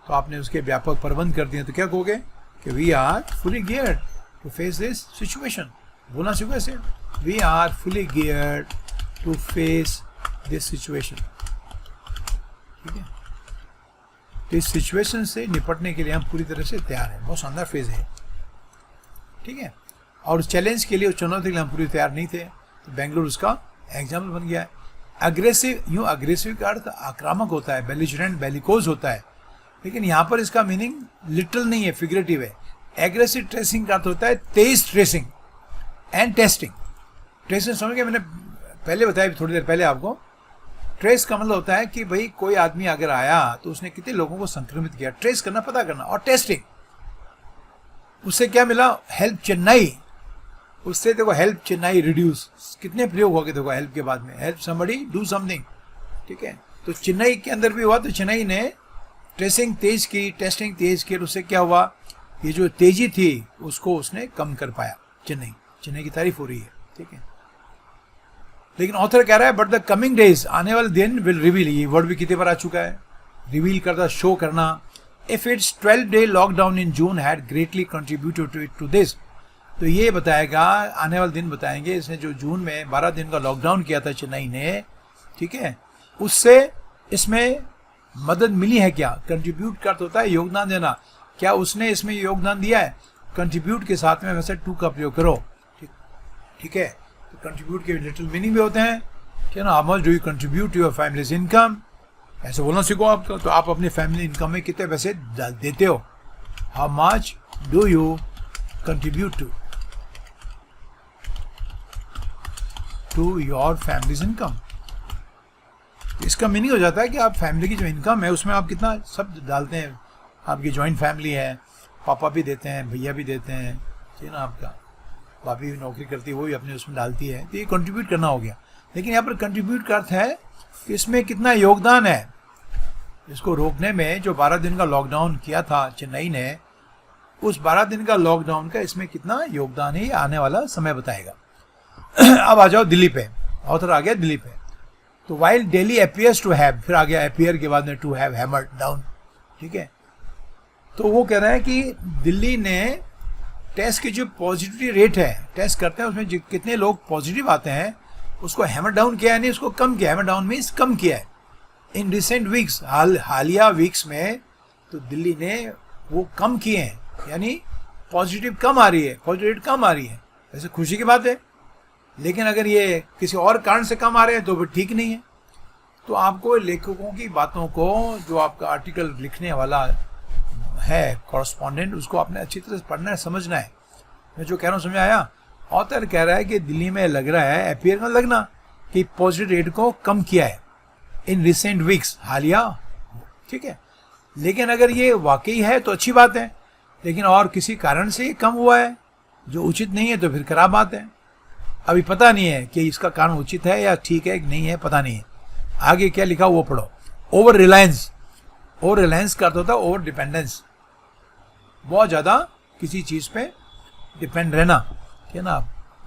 तो आपने उसके व्यापक प्रबंध कर दिए, तो क्या कहोगे कि we are fully geared to face this situation. बोलना सीखो ऐसे, we are fully geared to face this situation, ठीक है। तो इस सिचुएशन से निपटने के लिए हम पूरी तरह से तैयार हैं। बहुत शानदार फेज है, ठीक है। और उस चैलेंज के लिए, उस चुनौती के लिए हम पूरी तैयार नहीं थे, तो बेंगलुरु उसका एग्जाम्पल बन गया है। अग्रेसिव, यूँ अग्रेसिव का अर्थ आक्रामक होता है, बेलिजरेंट, बेलिकोज होता है, लेकिन यहाँ पर इसका मीनिंग लिटल नहीं है, फिगरेटिव है। एग्रेसिव ट्रेसिंग का अर्थ होता है तेज ट्रेसिंग एंड टेस्टिंग। ट्रेसिंग समझ गए, मैंने पहले बताया थोड़ी देर पहले आपको। ट्रेस का मतलब होता है कि भाई कोई आदमी अगर आया तो उसने कितने लोगों को संक्रमित किया, ट्रेस करना, पता करना। और टेस्टिंग, उससे क्या मिला, हेल्प चेन्नई, उससे देखो हेल्प चेन्नई रिड्यूस, कितने प्रयोग हो गए देखो हेल्प के बाद में, हेल्प समबडी डू समथिंग, ठीक है। तो चेन्नई के अंदर भी हुआ, तो चेन्नई ने ट्रेसिंग तेज की, टेस्टिंग तेज की, उससे क्या हुआ, ये जो तेजी थी उसको उसने कम कर पाया। चेन्नई की तारीफ हो रही है, ठीक है। लेकिन ऑथर कह रहा है बट द कमिंग डेज, आने वाले दिन विल रिवील, ये वर्ड भी कितने बार आ चुका है, रिवील करना, शो करना। If it's 12-day lockdown in June had greatly contributed to this, तो ये बताएगा, आने वाले दिन बताएंगे, इसने जो जून में 12 दिन का लॉकडाउन किया था चेन्नई ने, ठीक है, उससे इसमें मदद मिली है क्या? कंट्रीब्यूट कर तो होता है योगदान देना, क्या उसने इसमें योगदान दिया है? कंट्रीब्यूट के साथ में वैसे टू का प्रयोग करो, ठीक है। तो कंट्रीब्यूट के लिटिल मीनिंग भी होते हैं, क्या ना, how much do you contribute to your family's income, ऐसे बोलना सीखो आप। तो आप अपनी फैमिली इनकम में कितने पैसे देते हो? How much do you contribute to your family's income. इसका मीनिंग हो जाता है कि आप फैमिली की जो इनकम है उसमें आप कितना सब डालते हैं। आपकी जॉइंट फैमिली है, पापा भी देते हैं, भैया भी देते हैं, ठीक है ना, आपका भाभी भी नौकरी करती है, वो भी अपने उसमें डालती है, तो ये कंट्रीब्यूट करना हो गया। लेकिन यहाँ पर कंट्रीब्यूट का अर्थ है कि इसमें कितना योगदान है। इसको रोकने में जो 12 दिन का लॉकडाउन किया था चेन्नई ने, उस 12 दिन का लॉकडाउन का इसमें कितना योगदान है, आने वाला समय बताएगा। अब आ जाओ दिल्ली पे, ऑथर आ गया दिल्ली पे। तो while Delhi appears to have, फिर आ गया अपीयर के बाद में टू हैव हैमर्ड डाउन, ठीक है। तो वो कह रहा है कि दिल्ली ने टेस्ट की जो पॉजिटिविटी रेट है, टेस्ट करते हैं उसमें कितने लोग पॉजिटिव आते हैं, उसको हैमर डाउन किया है, नहीं उसको कम किया। हैमर डाउन मीन्स कम किया है। इन रिसेंट वीक्स, हालिया वीक्स में तो दिल्ली ने वो कम किए हैं, यानी पॉजिटिव कम आ रही है, पॉजिटिव रेट कम आ रही है। वैसे खुशी की बात है, लेकिन अगर ये किसी और कारण से कम आ रहे हैं तो फिर ठीक नहीं है। तो आपको लेखकों की बातों को, जो आपका आर्टिकल लिखने वाला है कॉरेस्पॉन्डेंट, उसको आपने अच्छी तरह से पढ़ना है, समझना है। मैं जो कह रहा हूँ समझ आया? ऑथर कह रहा है कि दिल्ली में लग रहा है, अपीयर में लगना, कि पॉजिटिव रेट को कम किया है इन रिसेंट वीक्स, हालिया, ठीक है। लेकिन अगर ये वाकई है तो अच्छी बात है, लेकिन और किसी कारण से ये कम हुआ है जो उचित नहीं है तो फिर खराब बात है। अभी पता नहीं है कि इसका कारण उचित है या ठीक है कि नहीं है, पता नहीं है। आगे क्या लिखा वो पढ़ो। ओवर रिलायंस, ओवर रिलायंस का अर्थ होता है ओवर डिपेंडेंस, बहुत ज़्यादा किसी चीज़ पे डिपेंड रहना, ठीक है ना,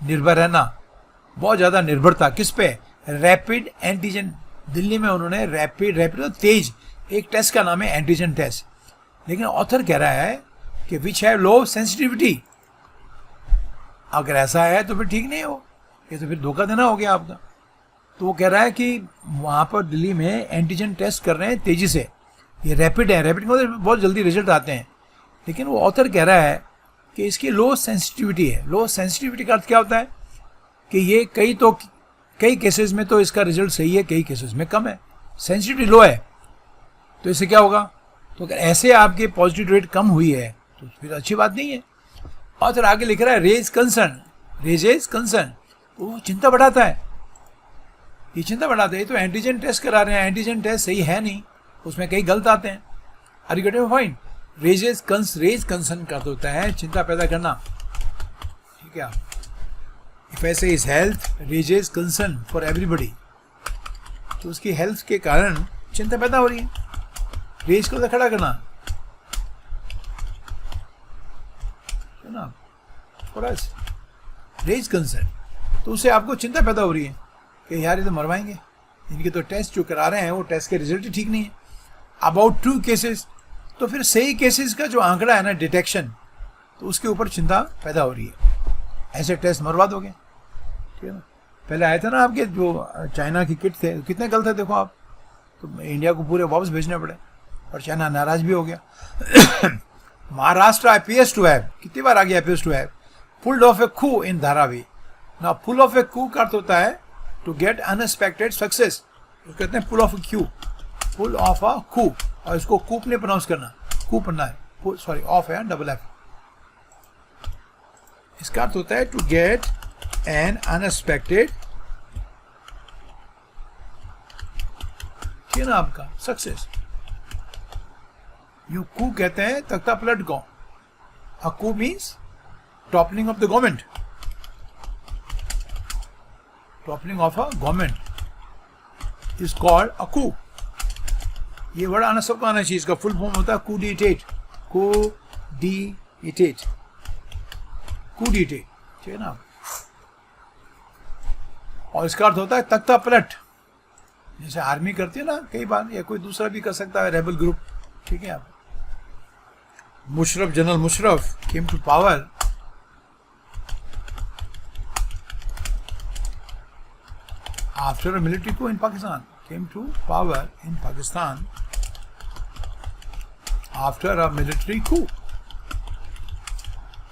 निर्भर रहना, बहुत ज़्यादा निर्भरता। किस पे? Rapid antigen. दिल्ली में उन्होंने रैपिड तो तेज, एक टेस्ट का नाम है एंटीजन टेस्ट, लेकिन ऑथर कह रहा है कि विच हैव लो सेंसिटिविटी। अगर ऐसा है तो फिर ठीक नहीं हो, ये तो फिर धोखा देना हो गया आपका। तो वो कह रहा है कि वहाँ पर दिल्ली में एंटीजन टेस्ट कर रहे हैं तेज़ी से, ये रैपिड है, रैपिड में बहुत जल्दी रिजल्ट आते हैं। लेकिन वो ऑथर कह रहा है कि इसकी लो सेंसिटिविटी है। लो सेंसिटिविटी का अर्थ क्या होता है कि ये कई केसेस में तो इसका रिजल्ट सही है, कई केसेस में कम है, सेंसिटिविटी लो है। तो इससे क्या होगा? तो अगर ऐसे आपके पॉजिटिव रेट कम हुई है तो फिर अच्छी बात नहीं है। ऑथर आगे लिख रहा है रेज कंसर्न, रेजेज कंसर्न, वो चिंता बढ़ाता है, ये चिंता बढ़ाता है। ये तो एंटीजन टेस्ट करा रहे हैं, एंटीजन टेस्ट सही है नहीं, उसमें कई गलत आते हैं। Are you getting fine? Raise concern का होता है चिंता पैदा करना, ठीक है। इफ ऐसे is health raises concern for everybody, तो उसकी हेल्थ के कारण चिंता पैदा हो रही है। रेज को तो खड़ा करना है ना, फॉर अस रेज कंसर्न, तो उससे आपको चिंता पैदा हो रही है कि यार ये तो मरवाएंगे, इनके तो टेस्ट जो करा रहे हैं वो टेस्ट के रिजल्ट ही ठीक नहीं है। अबाउट ट्रू केसेस, तो फिर सही केसेस का जो आंकड़ा है ना, डिटेक्शन, तो उसके ऊपर चिंता पैदा हो रही है। ऐसे टेस्ट मरवा दोगे, ठीक है ना। पहले आए थे ना आपके जो चाइना की किट थे, कितने गलत थे देखो आप, तो इंडिया को पूरे वापस भेजने पड़े और चाइना नाराज भी हो गया। महाराष्ट्र अपीयर्स टू हैव, कितनी बार आ गया appears to have, pulled off a coup in Dharavi. ना पुल ऑफ ए कू का अर्थ होता है टू गेट अनएक्सपेक्टेड सक्सेस, तो कहते हैं pull off a coup, pull off a coup, और इसको कूप नहीं प्रोनाउंस करना, कू पढ़ना है, सॉरी ऑफ है डबल एफ। इसका अर्थ होता है टू गेट एन अनएक्सपेक्टेड, ठीक है ना, आपका सक्सेस। यू कू कहते हैं तख्ता पलट को, a coup means toppling of the government, toppling of a government is called a coup. ये वर्ड आना सबको आना चाहिए, इसका फुल फॉर्म होता है कूडिटेट, कूडिटेट, कूडिटेट, ठीक है ना। और इसका अर्थ होता है तख्ता पलट, जैसे आर्मी करती है ना कई बार, या कोई दूसरा भी कर सकता है, रेबल ग्रुप, ठीक है। आप Musharraf, general Musharraf came to power after a military coup in Pakistan, came to power in Pakistan after a military coup.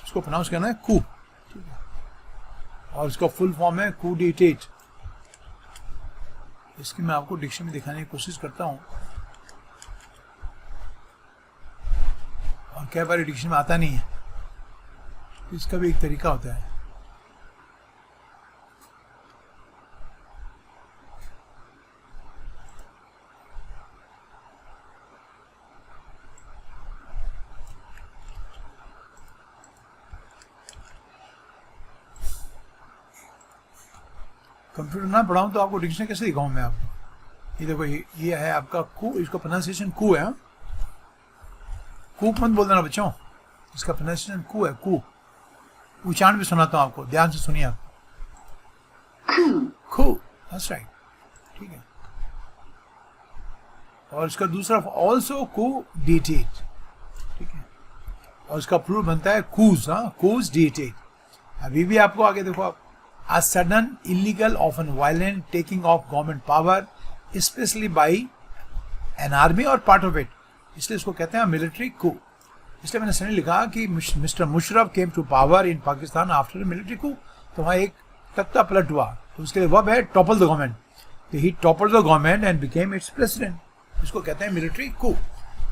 इसको प्रोनाउंस करना है coup, ठीक है, और इसका फुल फॉर्म है coup d'état. इसकी मैं आपको डिक्शनरी में दिखाने की कोशिश करता हूँ, और कई बार डिक्शनरी में आता नहीं है. इसका भी एक तरीका होता है. कंप्यूटर ना पढ़ाऊँ तो आपको डिक्शनरी कैसे दिखाऊँ मैं आपको. ये देखो, ये है आपका कू. इसका प्रोनाउंसिएशन कू है. कूक मत बोल देना बच्चों, इसका प्रोनाउंसिएशन कू है. कू उच्चारण भी सुनाता हूँ आपको, ध्यान से सुनिए आप. कू, दैट्स राइट, ठीक है. और इसका दूसरा ऑल्सो कू डेटेड, ठीक है, और इसका प्लूरल बनता है कूज. कूज डेटेड. अभी भी आपको आगे देखो आप. A sudden, illegal, often violent taking of government power, especially by an army or part of it. इसलिए इसको कहते हैं मिलिट्री coup. इसलिए मैंने सनी लिखा कि mister Musharraf came to power in Pakistan after military coup. तो वहाँ एक तख्ता पलट हुआ, तो उसके लिए वर्ब है टॉपल द गवर्नमेंट. तो he topple the government and became its president. इसको कहते हैं मिलिट्री coup.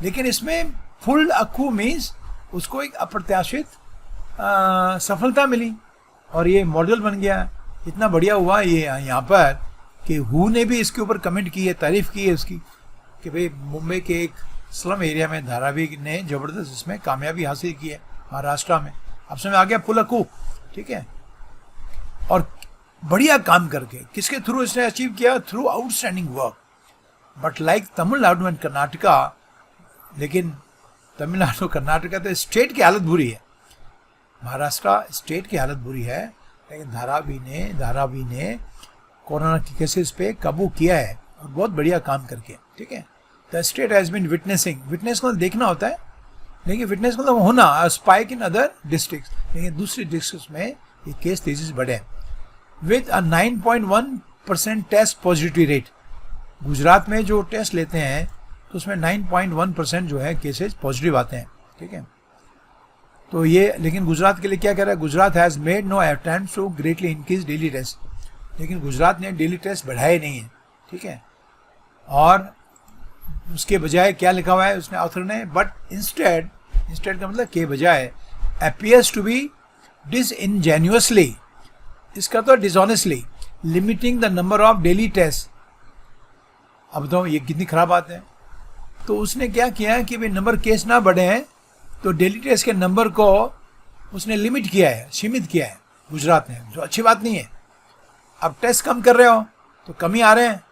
लेकिन इसमें फुल coup मीन्स उसको एक अप्रत्याशित सफलता मिली और ये मॉडल बन गया. इतना बढ़िया हुआ ये यहाँ पर कि हु ने भी इसके ऊपर कमेंट की है, तारीफ की है उसकी, कि भाई मुंबई के एक स्लम एरिया में धारावी ने ज़बरदस्त इसमें कामयाबी हासिल की है महाराष्ट्र में. अब समझ आ गया फुल coup, ठीक है. और बढ़िया काम करके किसके थ्रू इसने अचीव किया? Through outstanding work. But like Tamil Nadu and Karnataka, लेकिन तमिलनाडु कर्नाटका तो स्टेट की हालत बुरी है, महाराष्ट्र स्टेट की हालत बुरी है. लेकिन धारावी ने कोरोना के केसेस पे काबू किया है और बहुत बढ़िया काम करके, ठीक है. The state has been witnessing. Witness को देखना होता है, लेकिन विटनेस को होना स्पाइक इन अदर डिस्ट्रिक्ट्स. लेकिन दूसरे डिस्ट्रिक्ट्स में ये केस तेजी से बढ़े with a 9.1% test positivity rate. Gujarat में जो टेस्ट लेते हैं तो उसमें 9.1% जो है केसेज पॉजिटिव आते हैं, ठीक है. तो ये, लेकिन गुजरात के लिए क्या कह रहा है? Gujarat has made no attempt to greatly increase daily test. लेकिन गुजरात ने डेली टेस्ट बढ़ाए नहीं है, ठीक है. और उसके बजाय क्या लिखा हुआ है उसने ऑथर ने? बट इंस्टेड का मतलब के बजाय अपीयर्स टू बी डिसइनजेन्युअसली, इसका तो dishonestly, limiting the number of daily test. अब बताओ ये कितनी खराब बात है. तो उसने क्या किया कि भाई नंबर केस ना बढ़े हैं, तो डेली टेस्ट के नंबर को उसने लिमिट किया है, सीमित किया है गुजरात ने, जो अच्छी बात नहीं है. अब टेस्ट कम कर रहे हो तो कम ही आ रहे हैं,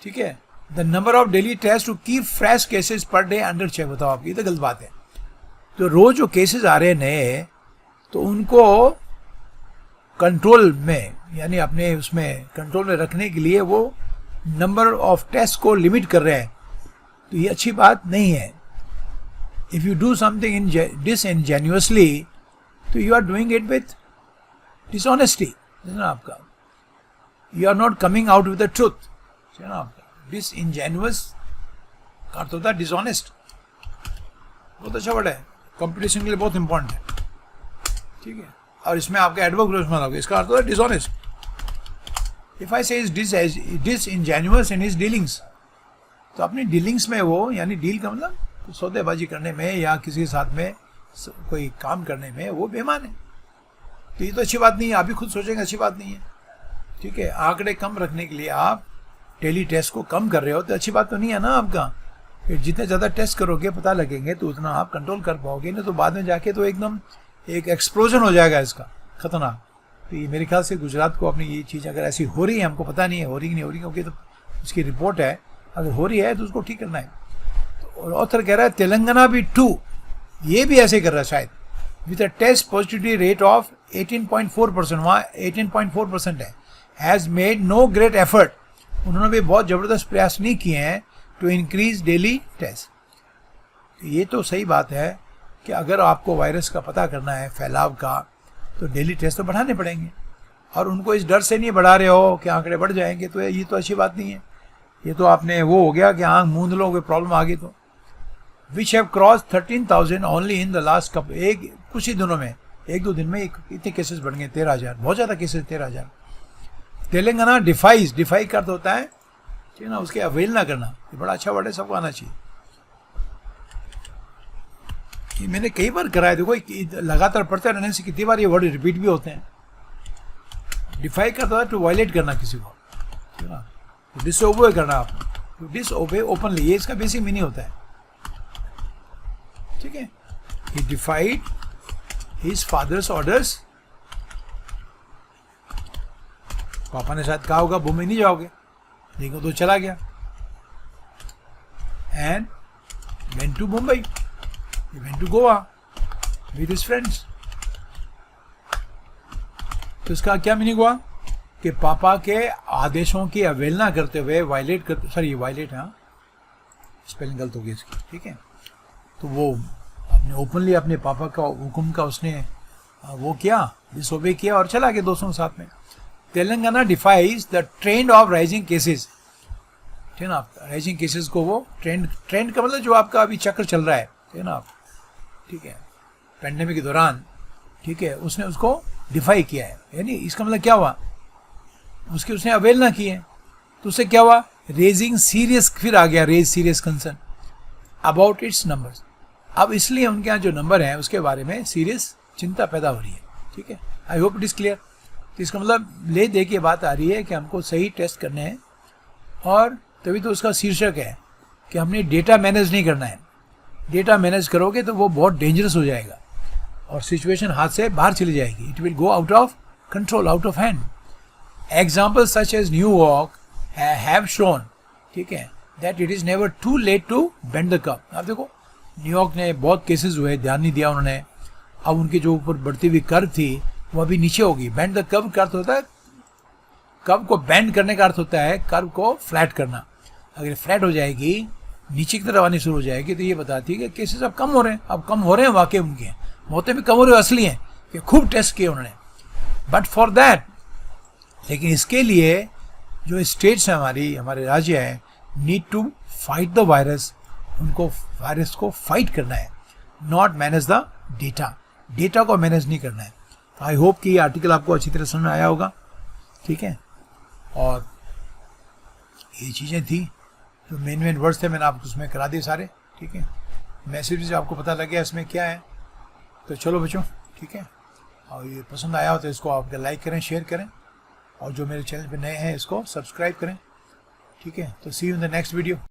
ठीक है. The number of daily test to keep fresh cases per day under check. बताओ आप, ये तो गलत बात है. तो रोज जो केसेस आ रहे हैं नए, तो उनको कंट्रोल में, यानी अपने उसमें कंट्रोल में रखने के लिए वो नंबर ऑफ टेस्ट को लिमिट कर रहे हैं. तो ये अच्छी बात नहीं है. If you do something disingenuously, तो you are doing it with dishonesty, है ना आपका. You are not coming out with the truth, है ना आपका. Disingenuous का अर्थ होता है dishonest. बहुत अच्छा वर्ड है, कंपटीशन के लिए बहुत इंपॉर्टेंट है, ठीक है. और इसमें आपका एडवर्ब होगा, इसका अर्थ होता है dishonest. If I say is disingenuous in his dealings, तो अपनी डीलिंग्स में वो, यानी डील का मतलब सौदेबाजी करने में या किसी के साथ में कोई काम करने में वो बेईमान है. तो ये तो अच्छी बात नहीं है. आप भी खुद सोचेंगे अच्छी बात नहीं है, ठीक है. आंकड़े कम रखने के लिए आप डेली टेस्ट को कम कर रहे हो तो अच्छी बात तो नहीं है ना आपका. फिर जितने ज़्यादा टेस्ट करोगे पता लगेंगे तो उतना आप कंट्रोल कर पाओगे, नहीं तो बाद में जाके तो एकदम एक एक्सप्लोजन हो जाएगा इसका, खतरनाक. तो ये मेरे ख्याल से गुजरात को अपनी ये चीज़ अगर ऐसी हो रही है, हमको पता नहीं है हो रही कि नहीं हो रही, क्योंकि तो उसकी रिपोर्ट है, अगर हो रही है तो उसको ठीक करना है. और ऑथर कह रहा है तेलंगाना भी टू, ये भी ऐसे कर रहा है शायद, with a test positivity rate of 18.4%. वहाँ 18.4% है. Has made no great effort. उन्होंने भी बहुत ज़बरदस्त प्रयास नहीं किए हैं टू इंक्रीज डेली टेस्ट. ये तो सही बात है कि अगर आपको वायरस का पता करना है, फैलाव का, तो डेली टेस्ट तो बढ़ाने पड़ेंगे. और उनको इस डर से नहीं बढ़ा रहे हो कि आंकड़े बढ़ जाएंगे, तो ये तो अच्छी बात नहीं है। ये तो आपने वो हो गया कि आंख मूंद लो, कोई प्रॉब्लम आ गई तो। Which have cross 13,000 only in the last cup, एक कुछ ही दिनों में, 1-2 दिन में इतने केसेस बढ़ गए, 13,000, बहुत ज़्यादा केसेस, 13,000। तेलंगाना डिफाई का अर्थ होता है ठीक है ना, उसके अवेल ना करना। ये बड़ा अच्छा वर्ड है, सबको आना चाहिए। ये मैंने कई बार करा है, देखो लगातार पढ़ते रहने से कितनी बार ये वर्ड रिपीट भी होते हैं। डिफाई करता है टू वायलेट करना किसी को, ठीक है ना, तो डिसओबे करना आपने, टू डिसओबे ओपनली, ये इसका बेसिक मीनिंग होता है। ठीक है, ही डिफाइड हिज फादर्स ऑर्डर्स। पापा ने शायद कहा होगा मुंबई नहीं जाओगे, देखो तो चला गया। And went to Mumbai, he went to Goa with his friends। तो इसका क्या मीनिंग हुआ कि पापा के आदेशों की अवहेलना करते हुए, वायलेट करते, सॉरी वायलेट, हाँ स्पेलिंग गलत हो गई इसकी, ठीक है। तो वो अपने ओपनली अपने पापा का हुक्म का उसने वो किया, डिसओबे किया और चला गया दोस्तों के साथ में। Telangana defies the trend of rising cases, ठीक है ना, राइजिंग केसेस को वो ट्रेंड का मतलब जो आपका अभी चक्र चल रहा है, ठीक है ना, ठीक है, पेंडेमिक के दौरान, ठीक है, उसने उसको डिफाई किया है। यानी इसका मतलब क्या हुआ, उसने अवेलना की है, तो उससे क्या हुआ, रेजिंग सीरियस, फिर आ गया raise serious concern about its numbers. अब इसलिए उनके यहाँ जो नंबर हैं उसके बारे में सीरियस चिंता पैदा हो रही है। ठीक है, I hope it is clear. तो इसका मतलब ले दे के बात आ रही है कि हमको सही टेस्ट करने हैं, और तभी तो उसका शीर्षक है कि हमने डेटा मैनेज नहीं करना है। डेटा मैनेज करोगे तो वो बहुत डेंजरस हो जाएगा और सिचुएशन हाथ से बाहर चली जाएगी, it will go out of control, out of hand. Example such as New York have shown, ठीक है, that it is never too late to bend the curve. आप देखो न्यूयॉर्क ने बहुत केसेस हुए, ध्यान नहीं दिया उन्होंने, अब उनकी जो ऊपर बढ़ती हुई कर्व थी वो अभी नीचे होगी। बेंड द कर्व का अर्थ होता है, कर्व को बेंड करने का अर्थ होता है कर्व को फ्लैट करना। अगर फ्लैट हो जाएगी, नीचे की तरफ आनी शुरू हो जाएगी, तो ये बताती है कि केसेस अब कम हो रहे हैं, अब कम हो रहे हैं, वाकई उनके मौतें भी कम हो रही है, असली हैं कि खूब टेस्ट किए उन्होंने। बट फॉर दैट, लेकिन इसके लिए जो स्टेट्स हैं हमारे राज्य हैं, need to fight the virus, उनको वायरस को फाइट करना है, नॉट मैनेज द डेटा को मैनेज नहीं करना है। तो आई होप कि ये आर्टिकल आपको अच्छी तरह समझ में आया होगा। ठीक है, और ये चीज़ें थी जो मेन वर्ड्स थे, मैंने आपको उसमें करा दिए सारे। ठीक है, मैसेज आपको पता लग गया इसमें क्या है। तो चलो बच्चों, ठीक है, और ये पसंद आया हो तो इसको आप लाइक करें, शेयर करें, और जो मेरे चैनल पे नए हैं इसको सब्सक्राइब करें। ठीक है, तो see you in the next video.